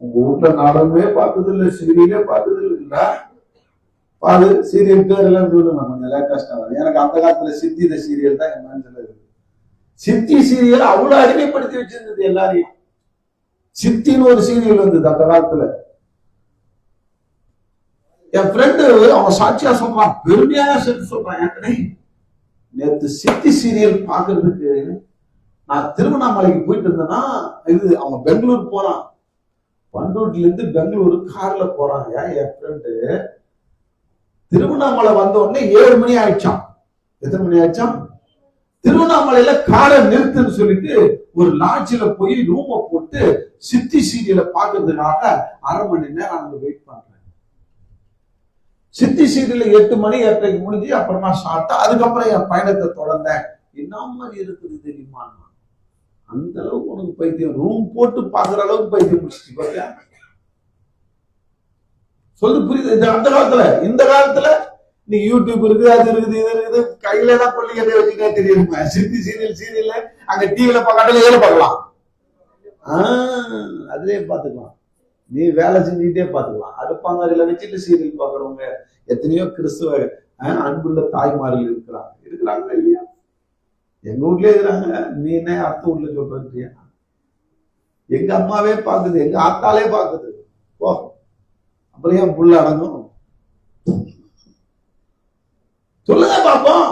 உங்க வீட்டுல நாடகமே பார்த்தது இல்லை, சீரியலே பார்த்தது இல்ல. பாரு, சீரியல் பேர் எல்லாம் சொல்லுங்க, கொஞ்சம் லேட்டஸ்டா. எனக்கு அந்த காலத்துல சித்தி இந்த சீரியல் தான் என் மனசுல இருக்கு. சித்தி சீரியல் அவ்வளவு அடிமைப்படுத்தி வச்சிருந்தது எல்லாரையும். சித்தின்னு ஒரு சீரியல் வந்தது அந்த காலத்துல. என் ஃப்ரெண்டு அவன் சாட்சியா சொல்றான், பெருமையான சேர்த்து சொல்றான். என்கிட்ட நேற்று சித்தி சீரியல் பாக்குறதுக்கு நான் திருவண்ணாமலைக்கு போயிட்டு இருந்தேன்னா, இது அவன் பெங்களூர் போறான். பண்டூர்ல இருந்து பெங்களூரு கார்ல போறான். என் ஃப்ரெண்டு திருவண்ணாமலை வந்த உடனே 7 மணி ஆயிடுச்சான். எத்தனை மணி ஆயிடுச்சான்? திருவண்ணாமலையில காரை நிறுத்துன்னு சொல்லிட்டு ஒரு லாட்ஜில போய் ரூமை போட்டு சித்தி சீரியலை பாக்குறதுக்காக 1/2 மணி நேரம் அங்க வெயிட் பண்றேன். சித்தி சீரியல் 8 மணி 8:30 முடிஞ்சு அப்புறமா சாப்பிட்டா, அதுக்கப்புறம் என் பயணத்தை தொடர்ந்தேன். என்ன மாதிரி இருக்குது தெரியுமா? அந்த அளவுக்கு உனக்கு பைத்தியம். ரூம் போட்டு பாக்குற அளவுக்கு பைத்தியம் முடிச்சிட்டு பாத்தியா? சொல்லு, புரியுது? அந்த காலத்துல, இந்த காலத்துல நீ யூடியூப் இருக்குது, அது இருக்குது, இது இருக்குது, கையில தான் கொள்ளிக்கதை வச்சுட்டே தெரியுமா? சித்தி சீரியல் அங்க டிவில பார்க்காட்டல ஏழை பார்க்கலாம். அதுலயே பாத்துக்கலாம். நீ வேலை செஞ்சுக்கிட்டே பாத்துக்கலாம். அடுப்பாங்கல வச்சுட்டு சீரியல் பாக்குறவங்க எத்தனையோ கிறிஸ்துவ அன்புள்ள தாய்மார்கள் இருக்கிறாங்க இல்லையா? எங்க வீட்லயே இருக்கிறாங்க. நீ என்ன அத்தை வீட்டுல சொல்றியா? எங்க அம்மாவே பாக்குது, எங்க ஆத்தாலே பாக்குது. ஓ, அப்புறம் ஏன் புள்ள அடங்கும்? சொல்லுங்க பாப்போம்.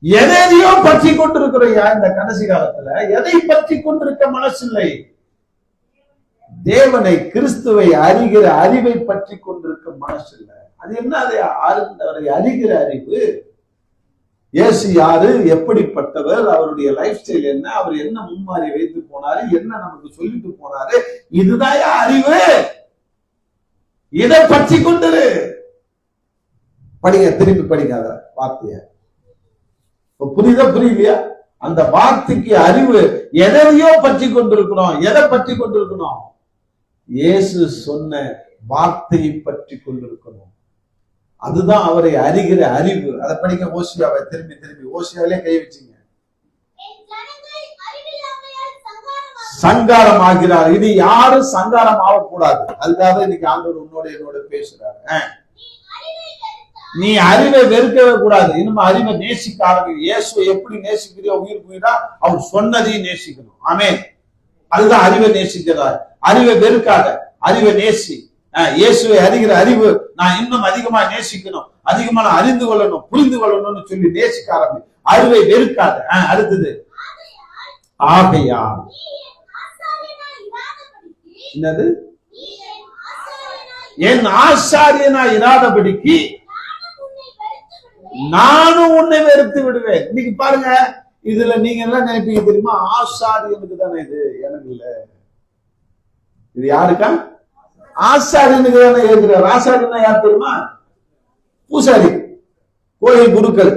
எதையோ பற்றி கொண்டிருக்கிறையா இந்த கடைசி காலத்துல? எதை பற்றி கொண்டிருக்க மனசில்லை? தேவனை, கிறிஸ்துவை அறிகிற அறிவை பற்றி கொண்டிருக்க மனசில்லை. அது என்ன? அதை அறிகிற அறிவு. இயேசு யாரு, எப்படிப்பட்டவர், அவருடைய லைஃப் ஸ்டைல் என்ன, அவர் என்ன முன்மாறி வைத்து போனாரு, என்ன நமக்கு சொல்லிட்டு போனாரு, இதுதான் அறிவு. இதை பற்றி கொண்டு படிங்க, திரும்பி படிங்க அத வார்த்தைய. புரியுதா புரியலையா? அந்த வார்த்தைக்கு அறிவு. எதையோ பற்றி கொண்டிருக்கிறோம். எதை பற்றி கொண்டிருக்கணும்? இயேசு சொன்ன வார்த்தையை பற்றி கொண்டிருக்கணும். அதுதான் அவரை அறிகிற அறிவு. அதை படிக்க. ஓசியாவை திரும்பி ஓசியாவிலே கை வச்சுங்க. சங்காரம் ஆகிறார். இது யாரும் சங்காரம் ஆகக்கூடாது. அதுக்காக இன்னைக்கு ஆண்டவர் உன்னோட என்னோட பேசுறாரு. நீ அறிவை வெறுக்கவே கூடாது. இனிமே அறிவை நேசிக்க ஆரம்பி. இயேசுவை எப்படி நேசிக்கிறியோ உயிருக்கு உயிரா அவர் சொன்னதையும் நேசிக்கணும். ஆமென். அதுதான் அறிவை நேசிக்கிறார். அறிவை வெறுக்காத, அறிவை நேசி. இயேசுவை அறிகிற அறிவு நான் இன்னும் அதிகமா நேசிக்கணும், அதிகமா நான் அறிந்து கொள்ளணும், புரிந்து கொள்ளணும்னு சொல்லி நேசிக்க ஆரம்பி. அறிவை வெறுக்காத. அடுத்தது, ஆகையா என்னது? என் ஆசாரியனா இராதபடிக்கு நானும் உன்னை வெறுத்து விடுவேன். இன்னைக்கு பாருங்க, இதுல நீங்க எல்லாம் நினைப்பீங்க தெரியுமா? ஆசாரியனுக்கு தானே இது, எனக்கு இல்ல. இது யாருக்கா? ஆசாரியனுக்கு தானே இருக்கிறார். ஆசாரியனா யார் தெரியுமா? பூசாரி, கோயில் குருக்கள்.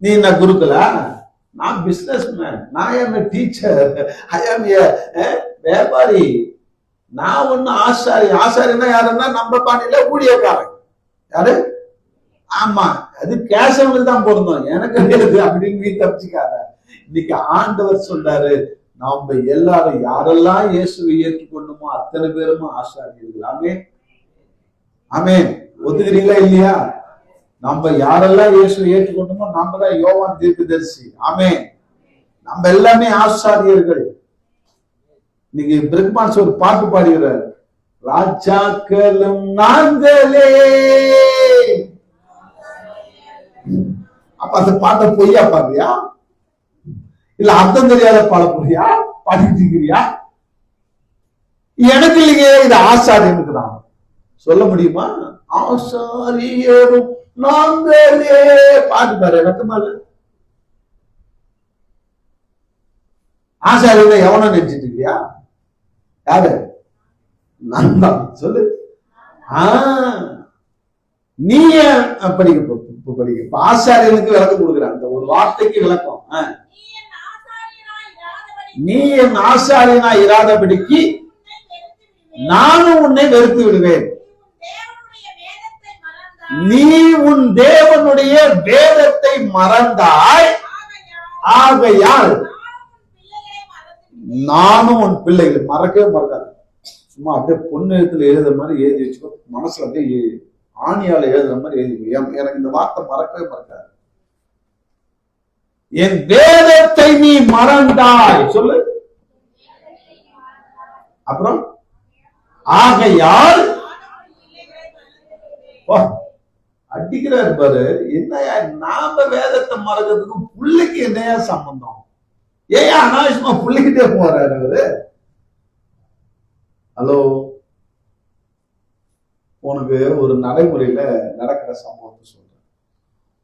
நீ என்ன குருக்களா? நான் பிசினஸ் மேன், நான் எம் டீச்சர், ஐ எம் வியாபாரி. நான் ஒண்ணு ஆசாரி. ஆசாரின்னா யாருன்னா நம்ம பாணியில ஊழியக்காரன். யாரு? ஆமா, அது கேசவனுக்கு தான் பொருந்தும், எனக்கு அப்படின்னு நீ தப்பிச்சுக்காத. இன்னைக்கு ஆண்டவர் சொல்றாரு, நாம எல்லாரும் யாரெல்லாம் இயேசுவை ஏற்றுக்கொண்டோமோ அத்தனை பேருமா ஆசாரியர்கள். ஆமென், ஆமென். ஒத்துக்கிறீங்களா இல்லையா? நம்ம யாரெல்லாம் இயேசுவை ஏற்றுக்கொண்டோமோ நாம தான் யோவான் தீர்க்கதரிசி. ஆமென். நம்ம எல்லாமே ஆசாரியர்கள். இன்னைக்கு பிரெக்மான்ஸ் ஒரு பாட்டு பாடுகிறார், ராஜாக்களும் நாங்களே. அப்ப அந்த பாட்டை பொய்யா பாடுறியா? இல்ல அர்த்தம் தெரியாத பாட போறியா? பாடிட்டு இருக்கிறியா? எனக்கு இல்லைங்க, இது ஆசாரியனுக்கு தான். சொல்ல முடியுமா? ஆசாரியரும் நாங்களே. பாட்டு பாரு, வெக்கமா இல்ல? ஆசாரியனை எவனோ நினைச்சிட்டு இருக்கியா? யாரு? நான் தான். சொல்லு. நீ படிக்க ஆசாரியனுக்கு விளக்கம் கொடுக்குற அந்த ஒரு வார்த்தைக்கு விளக்கம். நீ என் ஆசாரியனா இராதபடிக்கு நானும் உன்னை வெறுத்து விடுவேன். நீ உன் தேவனுடைய வேதத்தை மறந்தாய், ஆகையால் நானும் உன் பிள்ளைகளை மறக்கவே மறக்காது. சும்மா அப்படியே பொண்ணு எழுத்துல எழுதுற மாதிரி எழுதி வச்சுக்கோ, மனசுல அப்படியே ஆணியால எழுதுற மாதிரி எழுதி. எனக்கு இந்த வார்த்தை மறக்கவே மறக்காது. என் வேதத்தை நீ மறந்தாய். சொல்லு. அப்புறம் ஆகையால் அடிக்கிறாரு பாரு. என்னையா நாம வேதத்தை மறக்கிறதுக்கும் பிள்ளைக்கு என்னையா சம்பந்தம்? ஏன் அனாவசியமா பிள்ளைகிட்டே போறாரு அவரு? ஹலோ, உனக்கு ஒரு நடைமுறையில நடக்கிற சம்பவத்தை சொல்றேன்.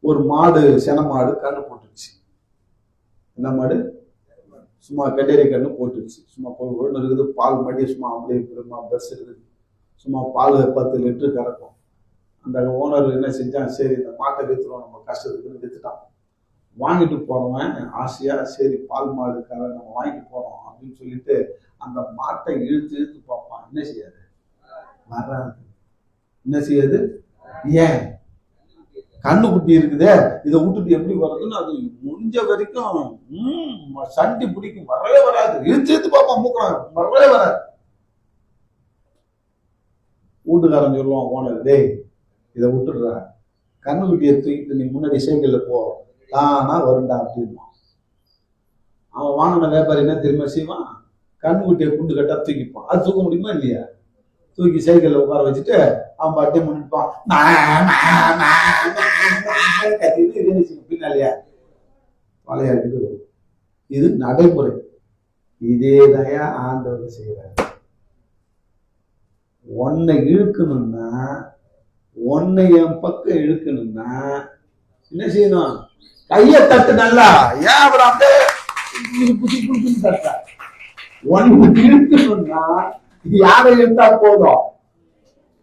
ஒரு மாடு, சென மாடு கண்ணு போட்டுருச்சு. என்ன மாடு? சும்மா கட்டேரி கண்ணு போட்டுருச்சு. சும்மா ஒன்று இருக்குது, பால் மடி சும்மா அப்படியே பஸ் இருக்குது. சும்மா பால் 10 லிட்டர் கறக்கும். அந்த ஓனர் என்ன செஞ்சான், சரி இந்த மாட்டை வித்துருவோம், நம்ம கஷ்டத்துக்குன்னு வித்துட்டான். வாங்கிட்டு போறவன் ஆசையா, சரி பால் மாடு நம்ம வாங்கிட்டு போறோம் அப்படின்னு சொல்லிட்டு அந்த மாட்டை இழுத்து இழுத்து பார்ப்பான். என்ன செய்யாது? வராது. என்ன செய்யாது? ஏன்? கண்ணு குட்டி இருக்குதே, இதை விட்டுட்டு எப்படி வர்றதுன்னு அது முடிஞ்ச வரைக்கும் சண்டி பிடிக்கும். வரவே வராது. இழுத்து இழுத்து பார்ப்பான், மூக்கலாம், வரவே வராது. வீட்டுக்காரன் சொல்லுவான் ஓனர், டேய் இதை விட்டுடுற, கண்ணு குட்டியை தூக்கிட்டு நீ முன்னாடி சைக்கிள்ல போ, தானா வருண்டா அப்படின்னா. அவன் வாங்கின வியாபாரி என்ன தெரியுமா செய்வான்? கண்ணு குட்டியை குண்டு கட்டா தூக்கிப்பான். அது தூக்க முடியுமா இல்லையா? தூக்கி சைக்கிள்ல உட்கார வச்சுட்டு அவன் பாட்டே முன்னிப்பான். பின்னாலையா பழையாட்டு. இது நடைமுறை. இதேதையா ஆண்டவர் செய்யறாரு. உன்னை இழுக்கணும்னா, உன்னை என் பக்கம் இழுக்கணும்னா என்ன செய்யணும்? கைய தட்டு நல்லா. ஏன் அப்புறம் அப்படியே தட்ட? ஒன்னு இழுக்கணும்னா யாரை இழுத்தா போதும்?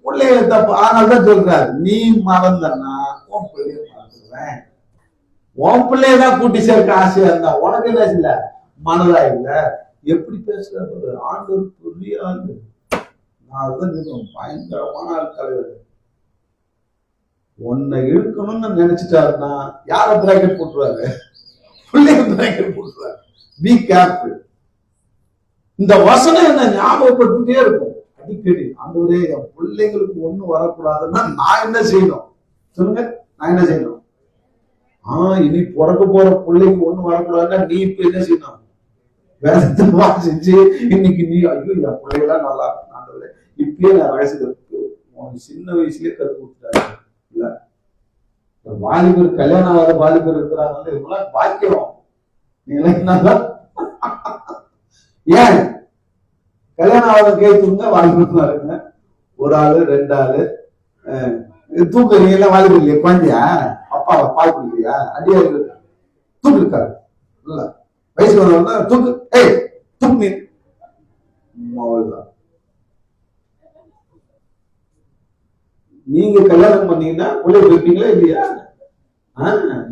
பிள்ளைய இழுத்தா. அதனாலதான் சொல்றாரு, நீ மறந்தன்னா உன் பிள்ளைய மறந்துடுவேன். உன் பிள்ளையதான் கூட்டி சேர்க்க ஆசையா இருந்தா உனக்கு என்ன இல்ல, மனதா இல்ல. எப்படி பேசுறாரு ஆண்டவர்? பெரிய ஆண்டு. நான் அதுதான் சொல்லுவேன், பயங்கரமான ஆள் தலைவர். உன்னை இழுக்கணும்னு நினைச்சிட்டாருன்னா யார பிராக்கெட் போட்டுருவாரு? பிள்ளைய பிராக்கெட் போட்டுருவாரு. Be careful. இந்த வசனம் என்ன ஞாபகப்படுத்திட்டே இருக்கும் அடிக்கடி. ஆண்டவரே என் பிள்ளைங்களுக்கு ஒண்ணு வரக்கூடாதுன்னா நான் என்ன செய்யணும் சொல்லுங்க? நான் என்ன செய்யணும்? இனி பிறக்க போற பிள்ளைக்கு ஒண்ணு வரக்கூடாதுன்னா நீ இப்ப என்ன செய்யணும்? வேதத்தை செஞ்சு இன்னைக்கு நீ ஐயோ என் பிள்ளைகளாம் நல்லா இருக்கும் ஆண்டவரே, இப்பயே நான் ரகசியத்தை உனக்கு சின்ன வயசுலயே கத்து கொடுத்துட்டாரு. இல்ல வாலிபர், கல்யாணம் ஆகாத வாலிபர் இருக்கிறாங்க, இவங்களாம் பாக்கியம். நீங்க ஏன் கல்யாணம் ஆகாத கேட்குங்க வாலிபர் இருங்க. ஒரு ஆளு 2 ஆளு தூக்குறீங்க. எல்லாம் வாலிபர் இல்லையா? குழந்தையா? அப்பா பால் குடிக்கிறியா? அடியா தூக்கு இருக்காரு. இல்ல வயசு வந்தவங்க தூக்கு, ஏய் தூக்கு நீ. நீங்க கல்யாணம் பண்ணீங்கன்னா உள்ள வைப்பீங்களா இல்லையா?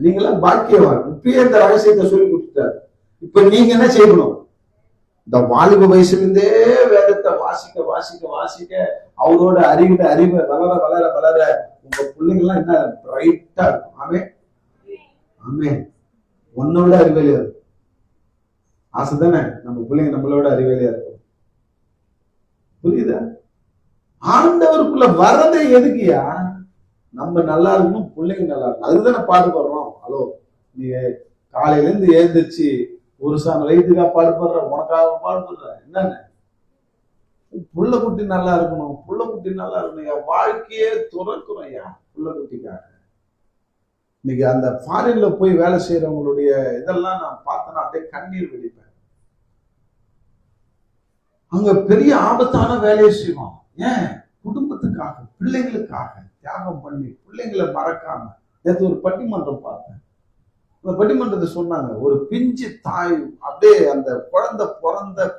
நீங்களாம் பாக்கியவான். இப்பயே இந்த ரகசியத்தை சொல்லி கொடுத்துட்டாரு. இப்ப நீங்க என்ன செய்யணும்? இந்த வாலிப வயசுலேருந்தே வேதத்தை வாசிக்க வாசிக்க வாசிக்க அவரோட அறிவை வளர வளர வளர உங்க பிள்ளைங்கள்லாம் என்ன பிரைட்டா இருக்கும். ஆமே ஆமே. உன்னோட அறிவேலியா இருக்கும். ஆசைதானே நம்ம பிள்ளைங்க நம்மளோட அறிவேலியா இருக்கும். புரியுதா? ஆண்டவருக்குள்ள வர்றதே எதுக்குயா? நம்ம நல்லா இருக்கணும், பிள்ளைங்க நல்லா இருக்கணும். அதுதானே பாடுபடுறோம். ஹலோ, நீ காலையில இருந்து எழுந்திரிச்சு ஒரு சாண வயிற்றுக்கா பாடுபடுற, உனக்காக பாடுபடுற. என்னன்னு புள்ள குட்டி நல்லா இருக்கணும், புள்ள குட்டி நல்லா இருக்கணும். என் வாழ்க்கையே துறக்கிறோம் ஐயா புள்ள குட்டிக்காக. இன்னைக்கு அந்த ஃபாரின்ல போய் வேலை செய்யறவங்களுடைய இதெல்லாம் நான் பார்த்தேன்னா அப்படியே கண்ணீர் வெடிப்பேன். அங்க பெரிய ஆபத்தான வேலையை செய்வான். ஏன்? குடும்பத்துக்காக, பிள்ளைங்களுக்காக தியாகம் பண்ணி பிள்ளைங்களை மறக்காம. நேற்று ஒரு பட்டிமன்றம் பார்த்தேன். அந்த பட்டிமன்றத்தை சொன்னாங்க, ஒரு பிஞ்சு தாய் அப்படியே அந்த பிறந்த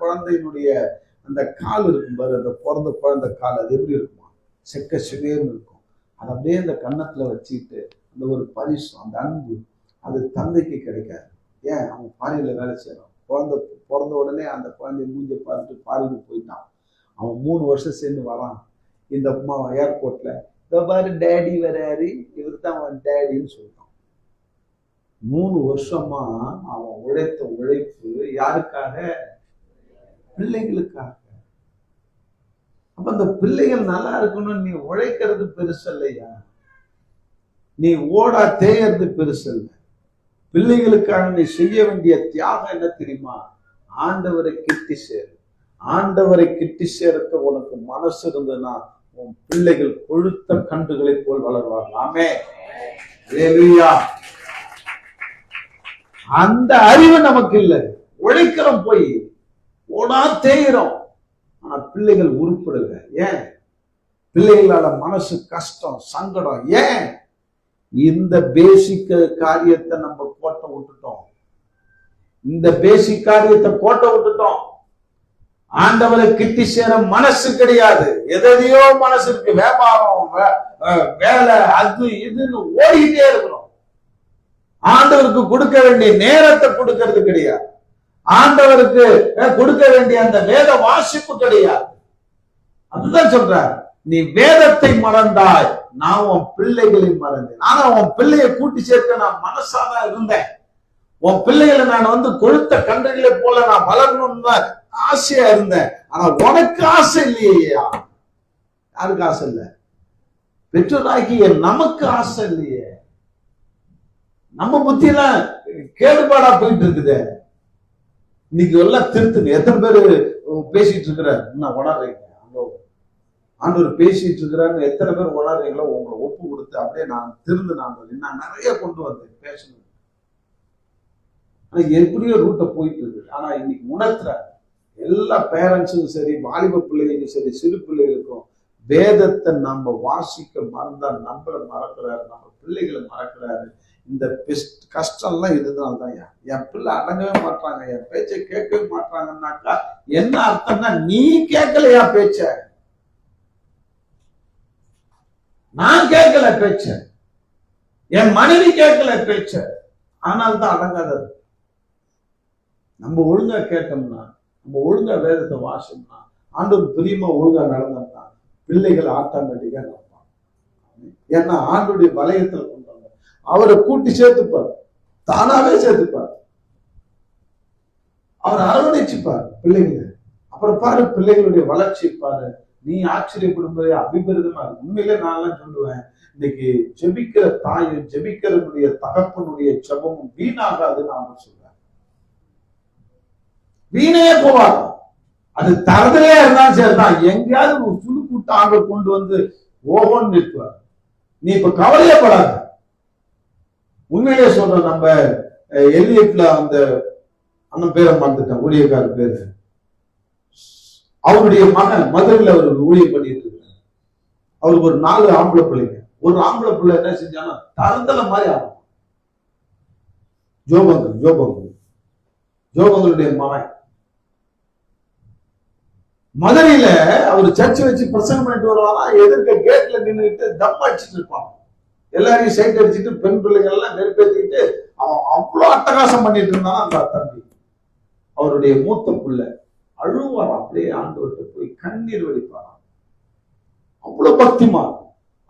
குழந்தையினுடைய அந்த கால் இருக்கும் பாரு, அந்த பிறந்த குழந்தை கால் அது எப்படி இருக்குமா? செக்க சிவேன்னு இருக்கும். அதை அப்படியே அந்த கன்னத்துல வச்சுக்கிட்டு அந்த ஒரு பரிசு, அந்த அன்பு அது தந்தைக்கு கிடைக்காது. ஏன்? அவன் பாரியில வேலை செய்யறான். பிறந்த உடனே அந்த குழந்தைய மூஞ்ச பார்த்துட்டு பாரிக்கு போயிட்டான். அவன் 3 வருஷம் சேர்ந்து வரான். இந்த அம்மா ஏர்போர்ட்ல பாரு டேடி வராரு, இவர் தான் அவன் டேடின்னு சொல்லிட்டான். 3 வருஷமா அவன் உழைத்த உழைப்பு யாருக்காக? பிள்ளைகளுக்காக. அப்ப அந்த பிள்ளைகள் நல்லா இருக்கணும். நீ உழைக்கிறது பெருசு இல்லையா? நீ ஓடா தேயறது பெருசு இல்ல. பிள்ளைகளுக்காக நீ செய்ய வேண்டிய தியாகம் என்ன தெரியுமா? ஆண்டவரை கிட்டி சேரு. ஆண்டவரை கிட்டி சேரக்க உனக்கு மனசு இருந்ததுன்னா உன் பிள்ளைகள் கொழுத்த கன்றுகளை போல் வளர்வார்கள். ஆமே. அல்லேலூயா. அந்த அறிவு நமக்கு இல்லை. உழைக்கிறோம், போய் ஓடா தேயிறோம். ஆனா பிள்ளைகள் உருப்படல. ஏன்? பிள்ளைகளால மனசு கஷ்டம், சங்கடம். ஏன்? இந்த பேசிக் காரியத்தை நம்ம கோட்டை விட்டுட்டோம். இந்த பேசிக் காரியத்தை கோட்டை விட்டுட்டோம். ஆண்டவரை கிட்டி சேர மனசு கிடையாது. எதையோ மனசு இருக்கு. வியாபாரம், வேலை, அது இதுன்னு ஓடிக்கிட்டே இருக்கிறோம். ஆண்டவருக்கு கொடுக்க வேண்டிய நேரத்தை கொடுக்கிறது கிடையாது. ஆண்டவருக்கு கொடுக்க வேண்டிய அந்த வேத வாசிப்பு கிடையாது. அதுதான் சொல்றார், நீ வேதத்தை மறந்தாய், நான் உன் பிள்ளைகளை மறந்தேன். ஆனா உன் பிள்ளையை கூட்டி சேர்க்க நான் மனசாதான் இருந்தேன். உன் பிள்ளைகளை நான் கொழுத்த கன்றுகளை போல நான் வளரணும்னு தான் ஆசையா இருந்தேன். ஆனா உனக்கு ஆசை இல்லையா? யாருக்கு ஆசை இல்லை? பெற்றோராகிய நமக்கு ஆசை இல்லையே. நம்ம புத்தியெல்லாம் கேடுபாடா போயிட்டு இருக்குது. இன்னைக்கு எல்லாம் திருத்துங்க. எத்தனை பேர் பேசிட்டு இருக்கிறார்? நான் உணர்றீங்க. ஆண்டவர் பேசிட்டு இருக்கிறான்னு எத்தனை பேர் உணர்றீங்களோ? உங்களை ஒப்பு கொடுத்து அப்படியே நான் திருந்து நான் நிறைய கொண்டு வந்தேன் பேசணும். ஆனா எப்படியோ ரூட்டை போயிட்டு இருக்கு. ஆனா இன்னைக்கு உணர்த்துற எல்லா பேரண்ட்ஸுக்கும் சரி, வாலிப பிள்ளைகளுக்கும் சரி, சிறு பிள்ளைகளுக்கும் வேதத்தை நம்ம வாசிக்க மறந்தா நம்மளை மறக்கிறாரு, நம்ம பிள்ளைகளை மறக்கிறாரு. இந்த கஷ்டம்லாம் இதுதான் தான். என் பிள்ளை அடங்கவே மாட்டாங்க, என் பேச்சை கேட்கவே மாட்டாங்கன்னாக்கா என்ன அர்த்தம்னா, நீ கேட்கலையா பேச்ச? நான் கேட்கல பேச்ச, என் மனைவி கேட்கல பேச்ச, ஆனால் தான் அடங்காதது. நம்ம ஒழுங்கா கேட்டோம்னா, நம்ம ஒழுங்கா வேதத்தை வாசம்னா, ஆண்டவர் பிரியமா ஒழுங்கா நடந்தோம்னா பிள்ளைகள் ஆட்டோமேட்டிக்கா நடப்பாங்க. ஏன்னா ஆண்டுடைய வலயத்துல கொண்டாங்க. அவரை கூட்டி சேர்த்துப்பார், தானாவே சேர்த்துப்பார், அவர் அரவணைச்சுப்பார் பிள்ளைகளை. அப்புறம் பாரு பிள்ளைகளுடைய வளர்ச்சி பாரு. நீ ஆச்சரியப்படும்போது அபிபரிதமா இருக்கு. உண்மையிலே நான் எல்லாம் சொல்லுவேன், இன்னைக்கு ஜெபிக்கிற தாயும் ஜெபிக்கிறவனுடைய தகப்பனுடைய ஜெபமும் வீணாகாதுன்னு நான் சொல்றேன். வீணே போவாங்க. அது தரதுலே இருந்தாலும் சரிதான். எங்கேயாவது ஒரு சுழு கூட்டாங்க கொண்டு வந்து ஓகோன்னு நிற்குவார். நீ இப்ப கவலையப்படாத. உண்மையிலே சொல்றேன், நம்ம எலியட்ல அந்த அண்ணன் பேரை மறந்துட்டேன், ஊழியக்கார பேரு. அவருடைய மகன் மதுரையில் அவர் ஊழியம் பண்ணிட்டு இருக்காரு. அவருக்கு ஒரு 4 ஆம்பளை பிள்ளைங்க. ஒரு ஆம்பளை பிள்ளை என்ன செஞ்சாலும் தரந்தல மாதிரி ஆகும். ஜோபங்களுடைய மகன் மதுரையில அவர் சர்ச்சை வச்சு பிரசங்கம் பண்ணிட்டு வருவாரா, எதிர்க்க கேட்ல நின்றுட்டு தம் அடிச்சுட்டு இருப்பான். எல்லாரையும் சைட் அடிச்சுட்டு பெண் பிள்ளைகள் எல்லாம் நெருப்பேற்றிக்கிட்டு அவன் அவ்வளவு அட்டகாசம் பண்ணிட்டு இருந்தான் அந்த தம்பி. அவருடைய மூத்த பிள்ளை அழுவாராம், அப்படியே ஆண்டவர்கிட்ட போய் கண்ணீர் வடிப்பாராம். அவ்வளவு பக்திமா.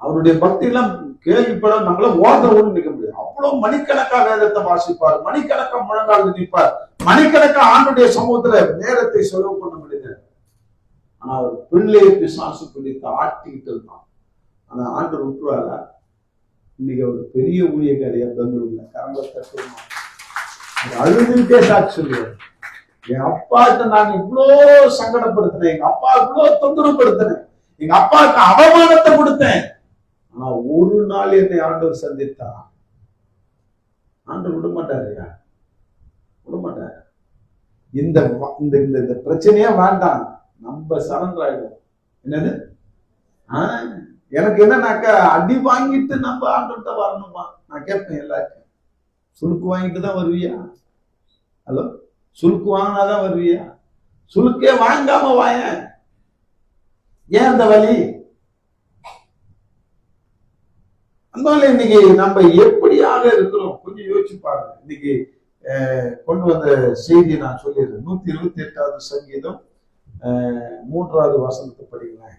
அவருடைய பக்தி எல்லாம் கேள்விப்பட நம்மள ஓட நிற்க முடியாது. அவ்வளவு மணிக்கணக்காக வேதத்தை வாசிப்பார், மணிக்கணக்காக முழங்கால் நிற்பார், மணிக்கணக்காக ஆண்டுடைய சமூகத்துல நேரத்தை செலவு பண்ண முடியாது. ஆனா அவர் பிள்ளையை பிசாசு பிடித்து ஆட்டிக்கிட்டு இருந்தான். ஆனா ஆண்டு விட்டுருவாரா? இன்னைக்கு ஒரு பெரிய ஊழியக்காரியா பெங்களூர்ல கரங்களை தட்டுமா அழுதுகிட்டே சாட்சி சொல்லுவார். என் அப்பாவுக்கு நான் இவ்வளோ சங்கடப்படுத்தினேன், எங்க அப்பா இவ்வளோ தொந்தரவுப்படுத்தினேன், எங்க அப்பாவுக்கு அவமானத்தை கொடுத்தேன். ஆனா ஒரு நாள் என்னை ஆண்டவர் சந்தித்தா. ஆண்டவர் விடமாட்டாருயா, விடமாட்டாரு. இந்த இந்த பிரச்சனையே வேண்டாம், நம்ம சரண்டர் ஆயிடும். என்னது எனக்கு என்னன்னாக்கா அடி வாங்கிட்டு நம்ம ஆண்டவர்கிட்ட வரணுமா? நான் கேட்பேன் எல்லாருக்கும், சுருக்கு வாங்கிட்டு தான் வருவியா? ஹலோ, சுருக்கு வாங்கினாதான் வருவியா? சுருக்கே வாங்காம வாய. ஏன் அந்த வழி? அந்த வழி இன்னைக்கு நம்ம எப்படியாக இருக்கிறோம் கொஞ்சம் யோசிச்சு பாருங்க. இன்னைக்கு கொண்டு வந்த செய்தி நான் சொல்லிடுறேன். 128வது சங்கீதம் 3வது வசனத்தை படிக்கிறேன்.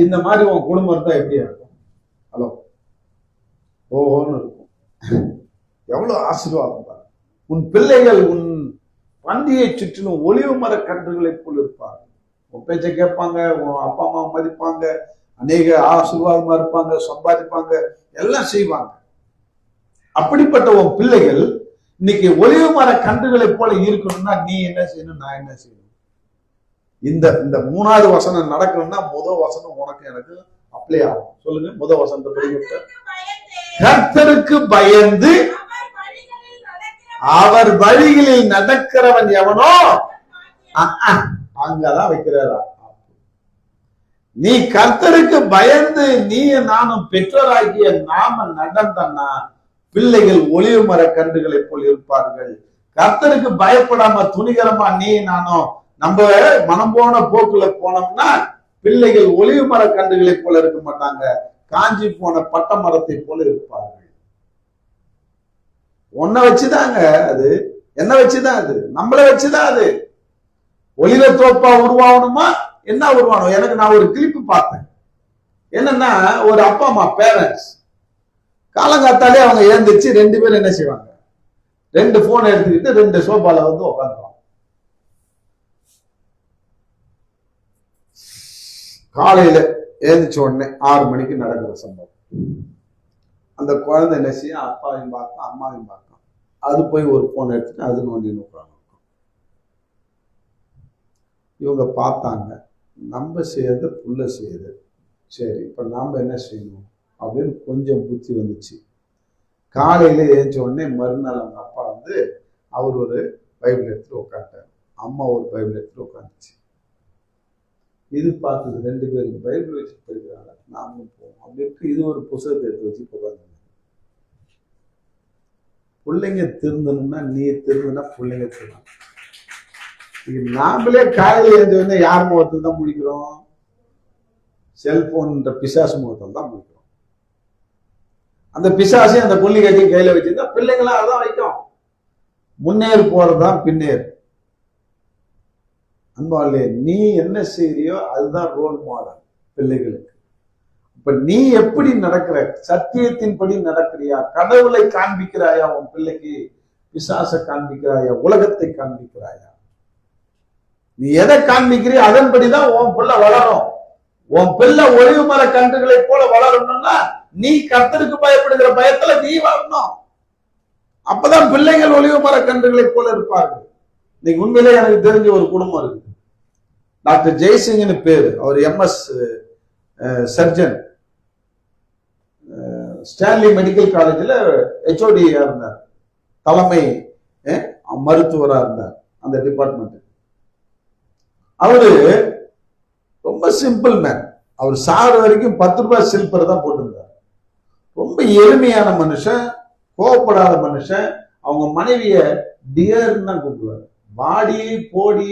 இந்த மாதிரி உன் குடும்பம் இருந்தா எப்படியா இருக்கும்? ஹலோ, ஓஹோன்னு இருக்கும். எவ்வளவு ஆசீர்வாதம் பாரு. உன் பிள்ளைகள் உன் பந்தியை சுற்றிலும் ஒளிவு மர கன்றுகளை போல் இருப்பாங்க. உன் பேச்சை கேட்பாங்க, உன் அப்பா அம்மா மதிப்பாங்க, அநேக ஆசீர்வாதமா இருப்பாங்க, சம்பாதிப்பாங்க, எல்லாம் செய்வாங்க. அப்படிப்பட்ட உன் பிள்ளைகள் இன்னைக்கு ஒளிவு மர கன்றுகளை போல இருக்கணும்னா நீ என்ன செய்யணும், நான் என்ன செய்யணும்? இந்த 3வது வசனம் நடக்கணும்னா முதல் வசனம் உனக்கு எனக்கு அப்ளை ஆகும். சொல்லுங்க, முதல் வசனத்தை படிக்க. கர்த்தருக்கு பயந்து அவர் வழிகளில் நடக்கிறவன் எவனோ அங்கதான் வைக்கிறாரா? நீ கர்த்தருக்கு பயந்து நீ நானும் பெற்றோராகிய நாம நடந்தன்னா பிள்ளைகள் ஒளிவு மர கன்றுகளை போல் இருப்பார்கள். கர்த்தருக்கு பயப்படாம துணிகரமா நீ நானும் நம்ம மனம் போன போக்குல போனோம்னா பிள்ளைகள் ஒளிவு மர கன்றுகளை போல இருக்க மாட்டாங்க, காஞ்சி போன பட்ட மரத்தை போல இருப்பார்கள். உன்னை வச்சுதாங்க அது, என்ன வச்சுதான் அது, நம்மளை வச்சுதான் அது. ஒளிவ தோப்பா உருவாகணுமா? என்ன உருவாகணும்? எனக்கு நான் ஒரு கிளிப்பு பார்த்தேன். என்னன்னா, ஒரு அப்பா அம்மா பேரண்ட்ஸ் காலங்காத்தாலே அவங்க எழுந்திருச்சு 2 பேரும் என்ன செய்வாங்க, 2 போன் எடுத்துக்கிட்டு 2 சோபால வந்து உட்காந்துருவாங்க. காலையில எழுந்திரிச்ச உடனே 6 மணிக்கு நடக்கிற சம்பவம். அந்த குழந்தை என்ன செய்யும், அப்பாவையும் பார்க்கும் அம்மாவையும் பார்க்கும். அது போய் ஒரு போன் எடுத்துட்டு அது நோண்டி நோக்குறாங்க. இவங்க பார்த்தாங்க, நம்ம செய்யறது புள்ள செய்யுது, சரி இப்ப நாம என்ன செய்யணும் அப்படின்னு கொஞ்சம் புத்தி வந்துச்சு. காலையில எழுந்த உடனே மறுநாள் அவங்க அப்பா வந்து அவர் ஒரு பைபிள் எடுத்துட்டு உட்காந்துட்டார், அம்மா ஒரு பைபிள் எடுத்துட்டு உட்காந்துச்சு. இது பார்த்தது 2 பேரும் பைபிள் வச்சு படிக்கிறாங்க, நாமளும் போவோம் அப்படின்ட்டு இது ஒரு புத்தகத்தை எடுத்து வச்சு உட்காந்து. பிள்ளைங்க திருந்தணும்னா நீ திருந்தனா பிள்ளைங்க திருந்தணும். நாமளே காலையில எழுந்த உடனே யார் முகத்தில் தான் முடிக்கிறோம்? செல்போன்ற பிசாசு முகத்தில் தான் முடிக்கிறோம். அந்த பிசாசையும் அந்த புள்ளி கட்டியும் கையில வச்சிருந்தா பிள்ளைங்களா அதான் வைக்கும். முன்னேறு போறதுதான் பின்னேறு. அன்பாலே நீ என்ன செய்யறியோ அதுதான் ரோல் மாடல் பிள்ளைகளுக்கு. இப்ப நீ எப்படி நடக்கிற, சத்தியத்தின்படி நடக்கிறியா, கடவுளை காண்பிக்கிறாயா உன் பிள்ளைக்கு, பிசாசை காண்பிக்கிறாயா, உலகத்தை காண்பிக்கிறாயா? நீ எதை காண்பிக்கிறியோ அதன்படிதான் உன் பிள்ளை வளரும். உன் பிள்ளை ஒளிவு மர கன்றுகளை போல வளரணும்னா நீ கர்த்தருக்கு பயப்படுகிற பயத்துல நீ வரணும். அப்பதான் பிள்ளைகள் ஒளிவு மர கன்றுகளை போல இருப்பார்கள். இன்னைக்கு உண்மையிலே எனக்கு தெரிஞ்ச ஒரு குடும்பம் இருக்கு. டாக்டர் ஜெய்சிங்னு பேரு, அவர் MS சர்ஜன், ஸ்டான்லி மெடிக்கல் காலேஜில் HOD இருந்தார், தலைமை மருத்துவரா இருந்தார் அந்த டிபார்ட்மெண்ட். அவரு ரொம்ப சிம்பிள் மேன். அவர் சாகிற வரைக்கும் 10 ரூபாய் சில்பர் தான் போட்டிருந்தார். ரொம்ப எளிமையான மனுஷன், கோவப்படாத மனுஷன். அவங்க மனைவிய டியர்ன்னு தான் கூப்பிடுவாரு. வாடி போடி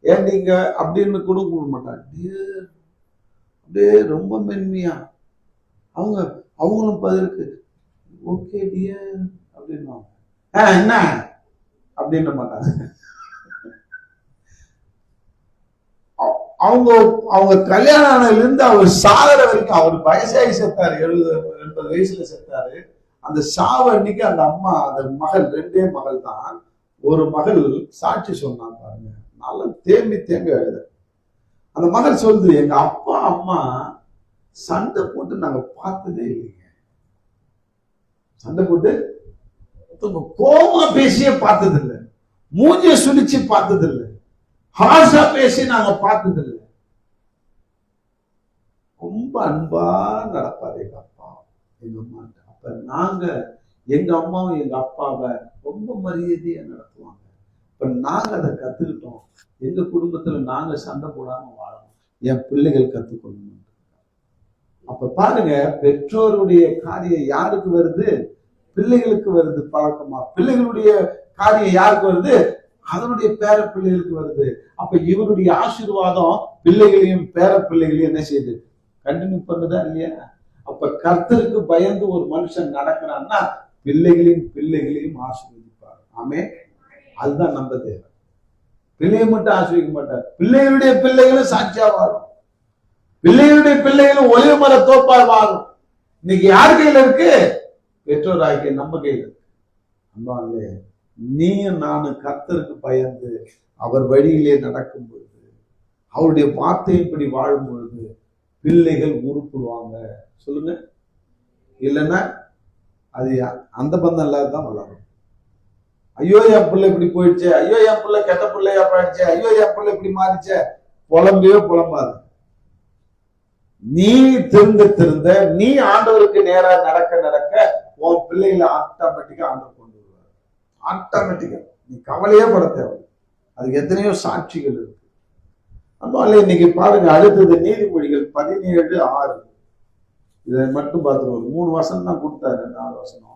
ஏண்டிங்க அப்படின்னு கூட கூப்பிட மாட்டாங்க. டியர் அப்படியே ரொம்ப மென்மையா. அவங்களும் பதிலுக்கு ஓகே டியர் அப்படின்னு என்ன அப்படின்ன மாட்டாங்க. அவங்க கல்யாணம் ஆனதுல இருந்து அவர் சாகர வரைக்கும், அவர் வயசாகி செத்தாரு, 70-80 வயசுல செத்தாரு. அந்த சாவு அன்னைக்கு அந்த அம்மா, அந்த மகள், 2 மகள் தான். ஒரு மகள் சாட்சி சொன்னாங்க பாருங்க, நல்லா தேம்பி தேம்பி அழுத. அந்த மகள் சொல்லுது, எங்க அப்பா அம்மா சண்டை போட்டு நாங்க பார்த்ததே இல்லைங்க. சண்டை போட்டு கோமா பேசியே பார்த்தது இல்லை, மூஞ்சிய சுழிச்சு பார்த்தது இல்லை, ஹாஷா பேசி நாங்க பார்த்தது இல்லை. ரொம்ப அன்பா நடப்பாரு எங்க அப்பா எங்க அம்மா. அப்ப நாங்க எங்க அம்மாவும் எங்க அப்பாவை ரொம்ப மரியாதையா நடத்துவாங்க. இப்ப நாங்க அதை கத்துக்கிட்டோம். எங்க குடும்பத்துல நாங்க சண்டை போடாம வாழணும், என் பிள்ளைகள் கத்துக்கொள்ளணும். அப்ப பாருங்க, பெற்றோருடைய காரியம் யாருக்கு வருது? பிள்ளைகளுக்கு வருது பழக்கமா. பிள்ளைகளுடைய காரியம் யாருக்கு வருது? அதனுடைய பேர பிள்ளைகளுக்கு வருது. அப்ப இவருடைய ஆசீர்வாதம் பிள்ளைகளையும் பேர பிள்ளைகளையும் என்ன செய்யுது? கண்டினியூ பண்ணுதா இல்லையா? அப்ப கர்த்தருக்கு பயந்து ஒரு மனுஷன் நடக்கிறான்னா பிள்ளைகளையும் பிள்ளைகளையும் ஆசீர்வதிப்பார். ஆமே, அதுதான் நம்ம தேவை. பிள்ளையை மட்டும் ஆசீர்வதிக்க மாட்டார், பிள்ளைகளுடைய பிள்ளைகளும் சாட்சியா வாழும், பிள்ளைகளுடைய பிள்ளைகளும் ஒளிவு மர தோப்பால் வாழும். இன்னைக்கு யார் கையில இருக்கு? பெற்றோர் ஆகிய நம்ம கையில இருக்கு. அம்மாவே, நீயும் நானும் கர்த்தருக்கு பயந்து அவர் வழியிலே நடக்கும் பொழுது, அவருடைய வார்த்தையின்படி வாழும் பொழுது பிள்ளைகள் உருப்பிடுவாங்க. சொல்லுங்க. இல்லைன்னா அது அந்த பந்தம் இல்லாததான் வளரும். ஐயோ என் பிள்ளை இப்படி போயிடுச்சு, ஐயோ என் பிள்ளை கெட்ட பிள்ளையா போயிடுச்சு, ஐயோ என் பிள்ளை இப்படி மாறிச்ச, புலம்பவே புலம்பாது. நீ திருந்த நீ ஆண்டவருக்கு நேரா நடக்க நடக்க உன் பிள்ளைகளை ஆட்டோமேட்டிக்கா ஆண்டவர் கொண்டு வருவார். ஆட்டோமேட்டிக்கா நீ கவலையே பட தேவை. அதுக்கு எத்தனையோ சாட்சிகள் இருக்கு. அதனால இன்னைக்கு பாருங்க, அடுத்தது நீதிமொழிகள் 17:6. இதை மட்டும் பார்த்துருவோம். 3 வசனம் தான் கொடுத்தாரு, 4 வசனம்.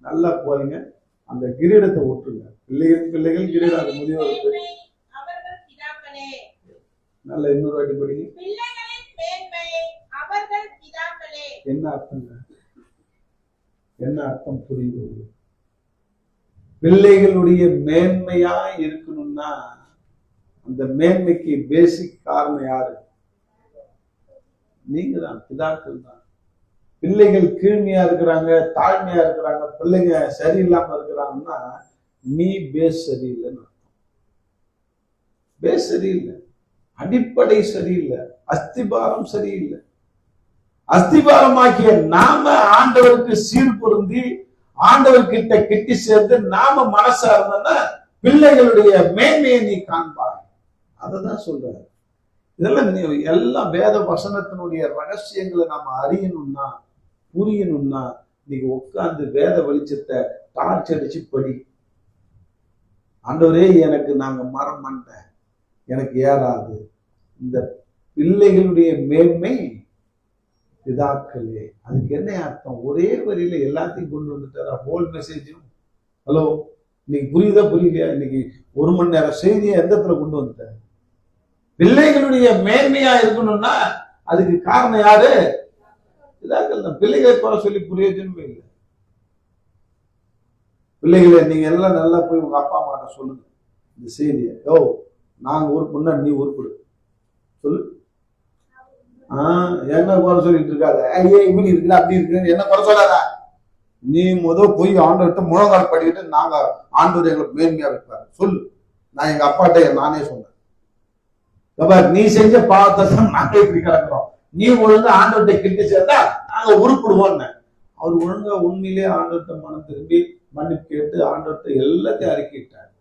நல்லா போறீங்க, அந்த கிரீடத்தை ஒட்டுங்க. பிள்ளைகள் கிரீடம், அது முதியோருக்கு. நல்ல இன்னொரு வாட்டி படிங்க. என்ன அர்த்தம்? என்ன அர்த்தம் புரியுது? பிள்ளைகளுடைய மேன்மையா இருக்கணும்னா அந்த மேன்மைக்கு பேசிக் காரணம் யாரு? நீங்க தான், பிதாக்கள் தான். பிள்ளைகள் கீழ்மையா இருக்கிறாங்க, தாழ்மையா இருக்கிறாங்க, பிள்ளைங்க சரியில்லாம இருக்கிறாங்கன்னா நீ பேஸ் சரியில்லைன்னு அர்த்தம். பேஸ் சரியில்லை, அடிப்படை சரியில்லை, அஸ்திபாரம் சரியில்லை. அஸ்திபாரமாக்கிய நாம ஆண்டவருக்கு சீர் பொருந்தி ஆண்டவர்கிட்ட கிட்டி சேர்ந்து நாம மனசா இருந்தோம்னா பிள்ளைகளுடைய மேன்மையை நீ காண்பாய். அததான் சொல்றாரு. இதெல்லாம் எல்லாம் வேத வசனத்தினுடைய ரகசியங்களை நாம அறியணும்னா, புரியணும்னா இன்னைக்கு உட்கார்ந்து வேத வெளிச்சத்தை டார்ச் அடிச்சு படி. ஆண்டவரே, எனக்கு நாங்க மரம் மண்ட எனக்கு ஏறாது. இந்த பிள்ளைகளுடைய மேன்மை பிதாக்களே. அதுக்கு என்ன அர்த்தம்? ஒரே வரியில எல்லாத்தையும் கொண்டு வந்துட்டாரா? ஹோல் மெசேஜும். ஹலோ, இன்னைக்கு புரியுதா புரியலையா? இன்னைக்கு 1 மணி நேரம் செய்தியை எந்த இடத்துல கொண்டு வந்துட்டாரு? பிள்ளைகளுடைய மேன்மையா இருக்கணும்னா அதுக்கு காரணம் யாரு? பிதாக்கள் தான். பிள்ளைகளை குறை சொல்லி பிரயோஜனமே இல்லை. பிள்ளைகளை நீங்க எல்லாம் நல்லா போய் உங்க அப்பா அம்மா கிட்ட சொல்லுங்க இந்த செய்தியை. நாங்க உறுப்புனா நீ உறுப்பிடு சொல்லு. என்ன குறை சொல்லிட்டு இருக்காத, ஐயே இப்படி இருக்குது அப்படி இருக்கு என்ன குறை சொல்லாத. நீ போய் ஆண்டவர்கிட்ட முழங்கால் படிக்கிட்டு நாங்க ஆண்டவர் எங்களுக்கு மேன்மையா வைப்பாரு சொல்லு. நான் எங்க அப்பாட்ட நானே சொன்னேன், நீ செஞ்ச பாவத்தை தான் நாங்க இப்படி கிடக்குறோம், நீ ஒழுங்கா ஆண்டவர்கிட்ட கிட்ட சேர்ந்தா நாங்க உருப்பிடுவோம்னு. அவர் ஒழுங்கா உண்மையிலேயே ஆண்டவர்கிட்ட மனம் திரும்பி மன்னிப்பு கேட்டு ஆண்டவர்கிட்ட எல்லாத்தையும் அறிக்கிட்டாரு.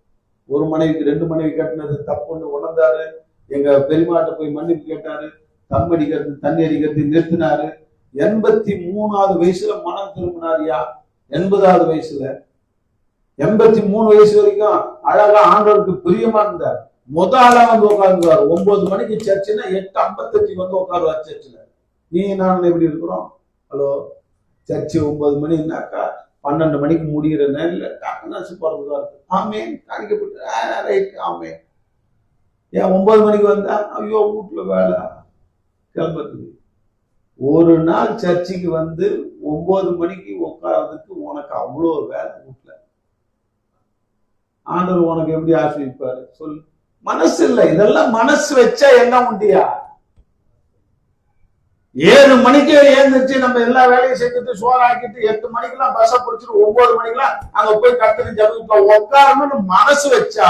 1 மனைவிக்கு 2 மனைவி கட்டினது தப்புன்னு உணர்ந்தாரு. எங்க பெரியமாட்ட போய் மன்னிப்பு கேட்டாரு. தம் அடிக்கிறது தண்ணி அடிக்கிறது நிறுத்தினாரு. 83வது வயசுல மனம் திரும்பினாரியா. 80வது வயசுல 83 வயசு வரைக்கும் அழகா ஆண்டவருக்கு பிரியமா இருந்தார். முதலா வந்து உட்காருவாரு. 9 மணிக்கு சர்ச்சுன்னா 8:55 வந்து உட்காருவார் சர்ச்சில். நீ நான் எப்படி இருக்கிறோம்? ஹலோ, சர்ச்சு 9 மணினாக்கா 12 மணிக்கு முடிகிற நேரில் டாக்குனாச்சு போறதுதான் இருக்கு. ஆமே காணிக்கப்பட்டு ரைட். ஆமே ஏன் 9 மணிக்கு வந்தா? ஐயோ வீட்டுல வேலை கிளம்புறதுக்கு. ஒரு நாள் சர்ச்சுக்கு வந்து 9 மணிக்கு உட்கார்றதுக்கு உனக்கு அவ்வளோ வேலை வீட்டுல. ஆண்டவர் உனக்கு எப்படி ஆசிரிப்பாரு சொல்லு? மனசு இல்லை. இதெல்லாம் மனசு வச்சா என்ன உண்டியா? 7 மணிக்கு ஏந்திரிச்சு நம்ம எல்லா வேலையும் செஞ்சுட்டு சோறாக்கிட்டு 8 மணிக்கெல்லாம் பஸ்ஸை பிடிச்சிட்டு 9 மணிக்கெல்லாம் அங்க போய் கத்துட்டு ஜபத்துல உட்காரணும்னு மனசு வச்சா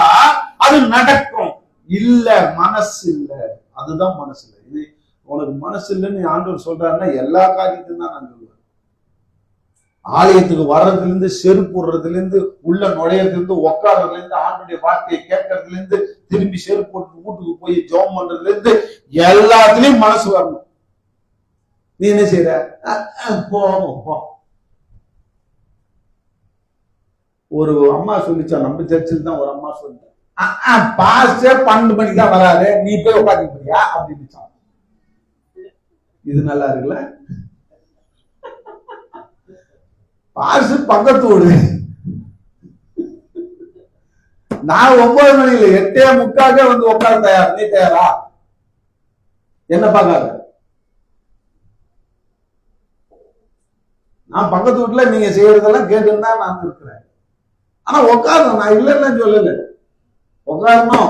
அது நடக்கும். இல்ல, மனசு இல்ல. அதுதான் மனசு இல்லை. இது உனக்கு மனசு இல்லைன்னு ஆண்டவர் சொல்றாருன்னா எல்லா காரியத்தையும் தான் நான் சொல்லுவேன். ஆலயத்துக்கு வர்றதுல இருந்து, செருப்பு போடுறதுல இருந்து, உள்ள நுழையறதுல இருந்து, உட்கார்றதுல இருந்து, ஆண்டுடைய வார்த்தையை கேட்கறதுல இருந்து, திரும்பி செருப்பு போட்டு வீட்டுக்கு போய் ஜெபம் பண்றதுல இருந்து எல்லாத்துலயும் மனசு வரணும். நீ என்ன செய்யற? போவோம். ஒரு அம்மா சொல்லிச்சா, நம்ம சர்ச்சில் தான் ஒரு அம்மா சொல்லிட்டேன், பாஸ்டர் 12 மணிக்கு தான் வராரு, நீ போய் உட்காந்து போறியா அப்படின்னு. இது நல்லா இருக்குல்ல? பாஸ்டர் பக்கத்து வீடு. நான் 9 மணில 8:45 வந்து உட்கார தயார். நீ தயாரா? என்ன பார்க்காத. நான் பக்கத்து வீட்டுல நீங்க செய்யறதெல்லாம் கேட்டுன்னு தான் நான் இருக்கிறேன். ஆனா உட்காரணும். நான் இல்லைன்னு சொல்லல. உட்காரணும்.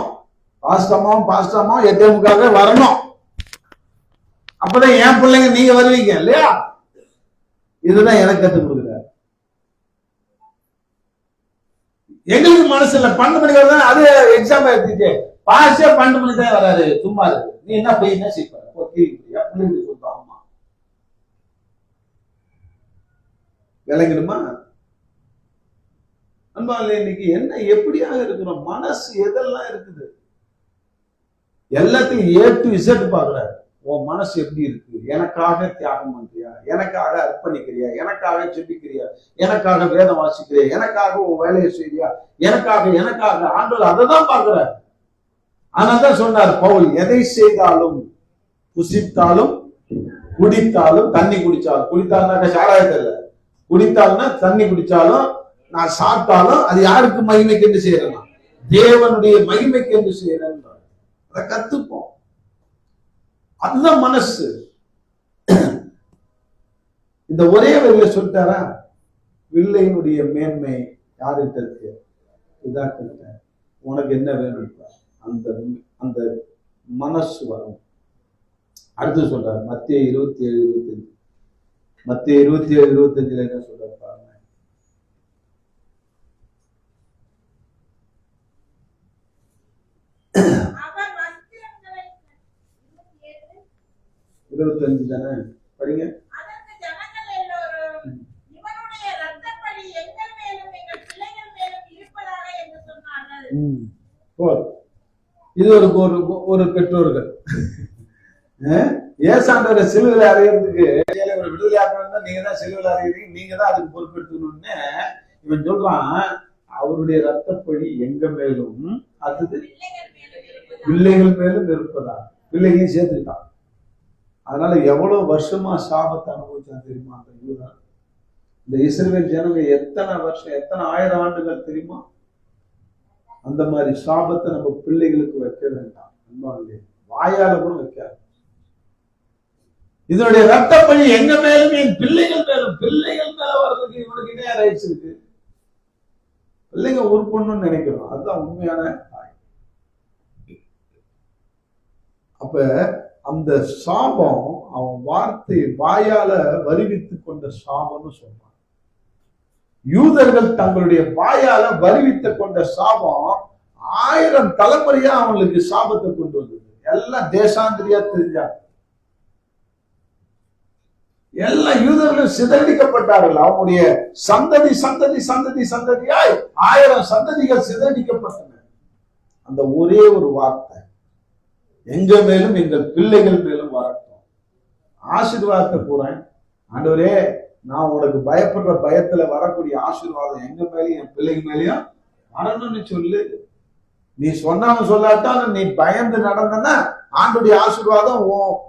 பாஸ்டமாவும் 8:45 வரணும். அப்பதான் என் பிள்ளைங்க நீங்க வருவீங்க இல்லையா? இதுதான் எனக்கு கற்றுக் கொடுக்குறாரு. எங்களுக்கு மனசு இல்ல. 12 மணிக்கு வரதான் அது எக்ஸாம் எடுத்துட்டு பாஸ்டே 12 மணிக்கு தான் வராரு. சும்மா இருக்கு. நீ என்ன போய் என்ன செய்ய சொல்றோம்? ஆமா, விளங்கிடுமா? அன்பாலே இன்னைக்கு என்ன எப்படியாக இருக்கிறோம்? மனசு எதெல்லாம் இருக்குது எல்லாத்தையும் A to Z பாக்குறாரு. உன் மனசு எப்படி இருக்கு? எனக்காக தியாகம் பண்றியா? எனக்காக அர்ப்பணிக்கிறியா? எனக்காக ஜெபிக்கிறியா? எனக்காக வேதம் வாசிக்கிறியா? எனக்காக உன் வேலையை செய்றியா? எனக்காக ஆண்டவர் அதை தான் பார்க்கிறார். ஆனாதான் சொன்னார் பவுல், எதை செய்தாலும், புசித்தாலும், குடித்தாலும், தண்ணி குடிச்சாலும், குடித்தாலும் சாராயத்தில் இல்ல, குடித்தாலும்னா தண்ணி குடிச்சாலும், நான் சாப்பிட்டாலும் அது யாருக்கு மகிமைக்கு என்று செய்யறேன்? தேவனுடைய மகிமைக்கு என்று செய்யறேன். அதை கத்துப்போம். அதுதான் மனசு. இந்த ஒரே வரியில சொல்லிட்டாரா, பிள்ளையினுடைய மேன்மை யார்கிட்ட இருக்கு? இதாக்கிட்ட. உனக்கு என்ன வேணும்? அந்த அந்த மனசு வரும். அடுத்து சொல்றாரு மத்திய 27:25. மத்திய 27:25 என்ன சொல்றாரு பாருங்க. 25 தானே படிங்க. இது ஒரு பெற்றோர்கள் ஏசாண்டவரை சிலுவையில் அறையிறதுக்கு ஒரு விடுதலை ஆக்கணும். நீங்க தான் சிலுவையில் அறையிறீங்க, நீங்க தான் அதுக்கு பொறுப்பெடுத்துக்கணும்னு இவன் சொல்றான். அவருடைய ரத்தப்பழி எங்க மேலும், அது பிள்ளைகள் மேலும் இருப்பதா? பிள்ளைகளையும் சேர்த்துக்கிட்டான். அதனால எவ்வளவு வருஷமா சாபத்தை அனுபவிச்சான் தெரியுமா அந்த யூதா? இந்த இஸ்ரவேல் ஜனங்க எத்தனை வருஷம், எத்தனை 1000 ஆண்டுகள் தெரியுமா? அந்த மாதிரி சாபத்தை நம்ம பிள்ளைகளுக்கு வைக்க வேண்டாம். வாயால கூட வைக்காது. இதனுடைய ரத்தப்பழி எங்க மேலும், என் பிள்ளைகள் மேலும். பிள்ளைகள் மேல வர்றதுக்கு இவனுக்கு என்ன ரைட்ஸ் இருக்கு? பிள்ளைங்க உருப்படணும்னு நினைக்கிறோம். அதுதான் உண்மையான தாய். அப்ப அந்த சாபம் அவன் வார்த்தை வாயால வருவித்து கொண்ட சாபம்னு சொல்றான். யூதர்கள் தங்களுடைய வாயால வருவித்து கொண்ட சாபம் 1000 தலைமுறையா அவங்களுக்கு சாபத்தை கொண்டு வந்தது. எல்லாம் தேசாந்திரியா தெரிஞ்சாங்க. எல்லா யூதர்களும் சிதறடிக்கப்பட்டார்கள். அவனுடைய சந்ததி சந்ததி சந்ததி சந்ததியாய் 1000 சந்ததிகள் சிதறடிக்கப்பட்டன. அந்த ஒரே ஒரு வார்த்தை, எங்க மேலும் எங்கள் பிள்ளைகள் மேலும் வரட்டும். ஆசீர்வாதத்தை கூறேன். ஆண்டவரே, நான் உனக்கு பயப்படுற பயத்துல வரக்கூடிய ஆசீர்வாதம் எங்க மேலேயும் என் பிள்ளைங்க மேலேயும் வரணும்னு சொல்லு. நீ சொன்னாலும் சொல்லாட்டாலும் நீ பயந்து நடந்தனா ஆண்டுடைய ஆசீர்வாதம்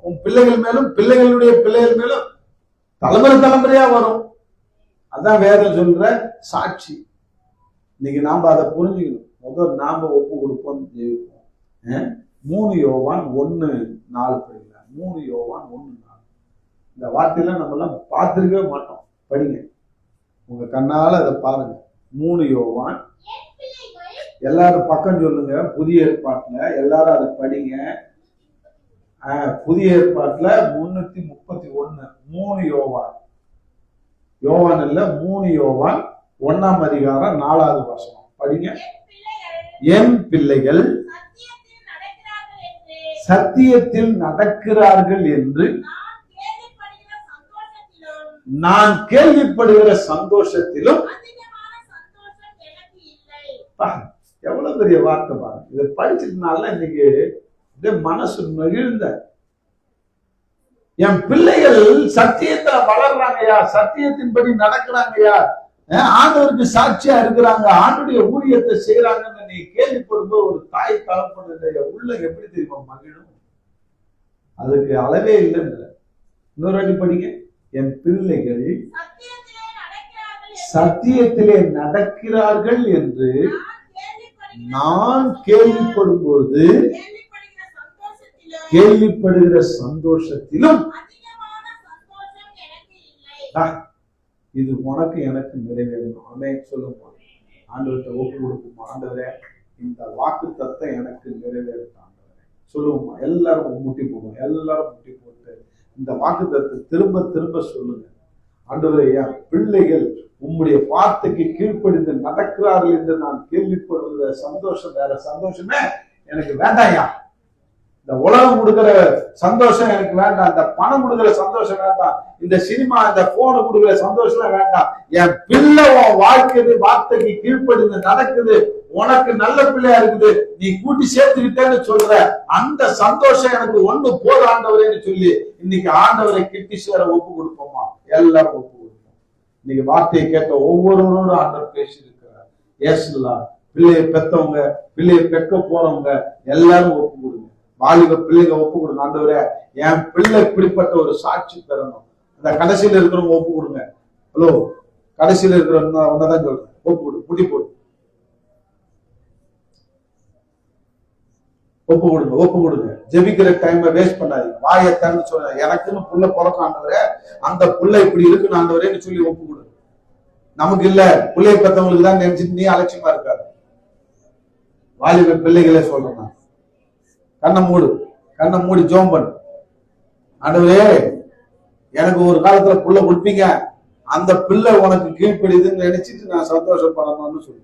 உன் பிள்ளைகள் மேலும் பிள்ளைகளுடைய பிள்ளைகள் மேலும் தலைமுறை தலைமுறையா வரும். அதான் வேதம் சொல்ற சாட்சி. இன்னைக்கு நாம அதை புரிஞ்சுக்கணும். முதல் நாம ஒப்பு கொடுப்போம், ஜெயிப்போம். 3 யோவான் 1:4 படிக்கலாம். 3 யோவான் 1:4. இந்த வார்த்தையெல்லாம் நம்ம எல்லாம் பார்த்திருக்கவே மாட்டோம். படிங்க, உங்க கண்ணால அதை பாருங்க. 3 யோவான். எல்லாரும் பக்கம் சொல்லுங்க. புதிய ஏற்பாட்டுல எல்லாரும் அதை படிங்க. புதிய ஏற்பாட்டுல 331. 3 யோவான். யோவான் இல்ல, 3 யோவான் 1ஆம் அதிகாரம் 4வது வசனம் படிங்க. என் பிள்ளைகள் சத்தியத்தில் நடக்கிறார்கள் என்று நான் கேள்விப்படுகிற சந்தோஷத்திலும். எவ்வளவு பெரிய வார்த்தை பாருங்க. இதை படிச்சதுனால இன்னைக்கு மனசு மகிழ்ந்த. என் பிள்ளைகள் சத்தியத்துல வளர்றாங்கயா, சத்தியத்தின்படி நடக்கிறாங்கயா, ஆண்டவருக்கு சாட்சியா இருக்கிறாங்க, ஆண்டுடைய ஊழியத்தை செய்யறாங்கன்னு நீ கேள்விப்படும்போது ஒரு தாய் தகப்பனுடைய உள்ள எப்படி தெரியுமா மகிழும்? அதுக்கு அளவே இல்லைன்னு. இன்னொரு அடி படிங்க. என் பிள்ளைகள் சத்தியத்திலே நடக்கிறார்கள் என்று நான் கேள்விப்படும் பொழுது கேள்விப்படுகிற சந்தோஷத்திலும். இது உனக்கு எனக்கு நிறைவேறணும். ஆமென் சொல்லுங்க. ஆண்டவர்கிட்ட ஒப்பு கொடுக்குமா, ஆண்டவரே இந்த வாக்கு தத்தம் எனக்கு நிறைவேறும் ஆண்டவரே சொல்லுவோமா. எல்லாரும் முட்டி போடுவோம். எல்லாரும் முட்டி போட்டு இந்த வாக்கு தத்தத்தை திரும்ப திரும்ப சொல்லுங்க. ஆண்டவரே, என் பிள்ளைகள் உம்முடைய வார்த்தைக்கு கீழ்ப்படிந்து நடக்கிறார்கள் என்று நான் கேள்விப்படுகிற சந்தோஷம், வேற சந்தோஷமே எனக்கு வேண்டாம்யா. இந்த உலகம் கொடுக்கிற சந்தோஷம் எனக்கு வேண்டாம், இந்த பணம் கொடுக்கிற சந்தோஷம் வேண்டாம், இந்த சினிமா இந்த போனு கொடுக்கிற சந்தோஷம் வேண்டாம். என் பிள்ளை உன் வார்த்தைக்கு கீழ்ப்படிந்து நடக்குது, உனக்கு நல்ல பிள்ளையா இருக்குது, நீ கூட்டி சேர்த்துக்கிட்டேன்னு சொல்ற அந்த சந்தோஷம் எனக்கு ஒண்ணு போது ஆண்டவரேன்னு சொல்லி இன்னைக்கு ஆண்டவரை கிட்டி சேர ஒப்பு கொடுப்போமா? எல்லாரும் ஒப்பு கொடுப்போம். இன்னைக்கு வார்த்தையை கேட்ட ஒவ்வொருவரோடும் ஆண்டவர் பேசி இருக்கிறார். ஏசுலா பிள்ளையை பெத்தவங்க, பிள்ளையை பெக்க போறவங்க எல்லாரும் ஒப்பு கொடுங்க. வாலிப பிள்ளைங்க ஒப்பு கொடுங்க. ஆண்டவரே, என் பிள்ளை இப்படிப்பட்ட ஒரு சாட்சி பெறணும். அந்த கடைசியில இருக்கிறவங்க ஒப்பு கொடுங்க. ஹலோ, கடைசியில இருக்கிறவங்க ஒன்னதான் சொல்றேன், ஒப்பு கொடு, முடி போடு, ஒப்பு கொடுங்க, ஒப்பு கொடுங்க. ஜெபிக்கிற டைமை வேஸ்ட் பண்ணாதீங்க. வாயத்தான்னு சொல்ற, எனக்குன்னு புள்ள பிறக்கும் ஆண்டவரே, அந்த புள்ள இப்படி இருக்குன்னு ஆண்டவரேன்னு சொல்லி ஒப்பு கொடுங்க. நமக்கு இல்ல, பிள்ளைய பெற்றவங்களுக்கு தான் நினைச்சிட்டு நீ அலட்சியமா இருக்காது. வாலிப பிள்ளைகளே சொல்றேன் நான். கண்ணை மூடி ஜோம் பண்ணு. ஆண்டவரே, எனக்கு ஒரு காலத்துல புள்ள கொடுப்பீங்க, அந்த பிள்ளை உனக்கு கீழ்ப்படிதுன்னு நினைச்சிட்டு நான் சந்தோஷப்படணும்னு சொல்லு.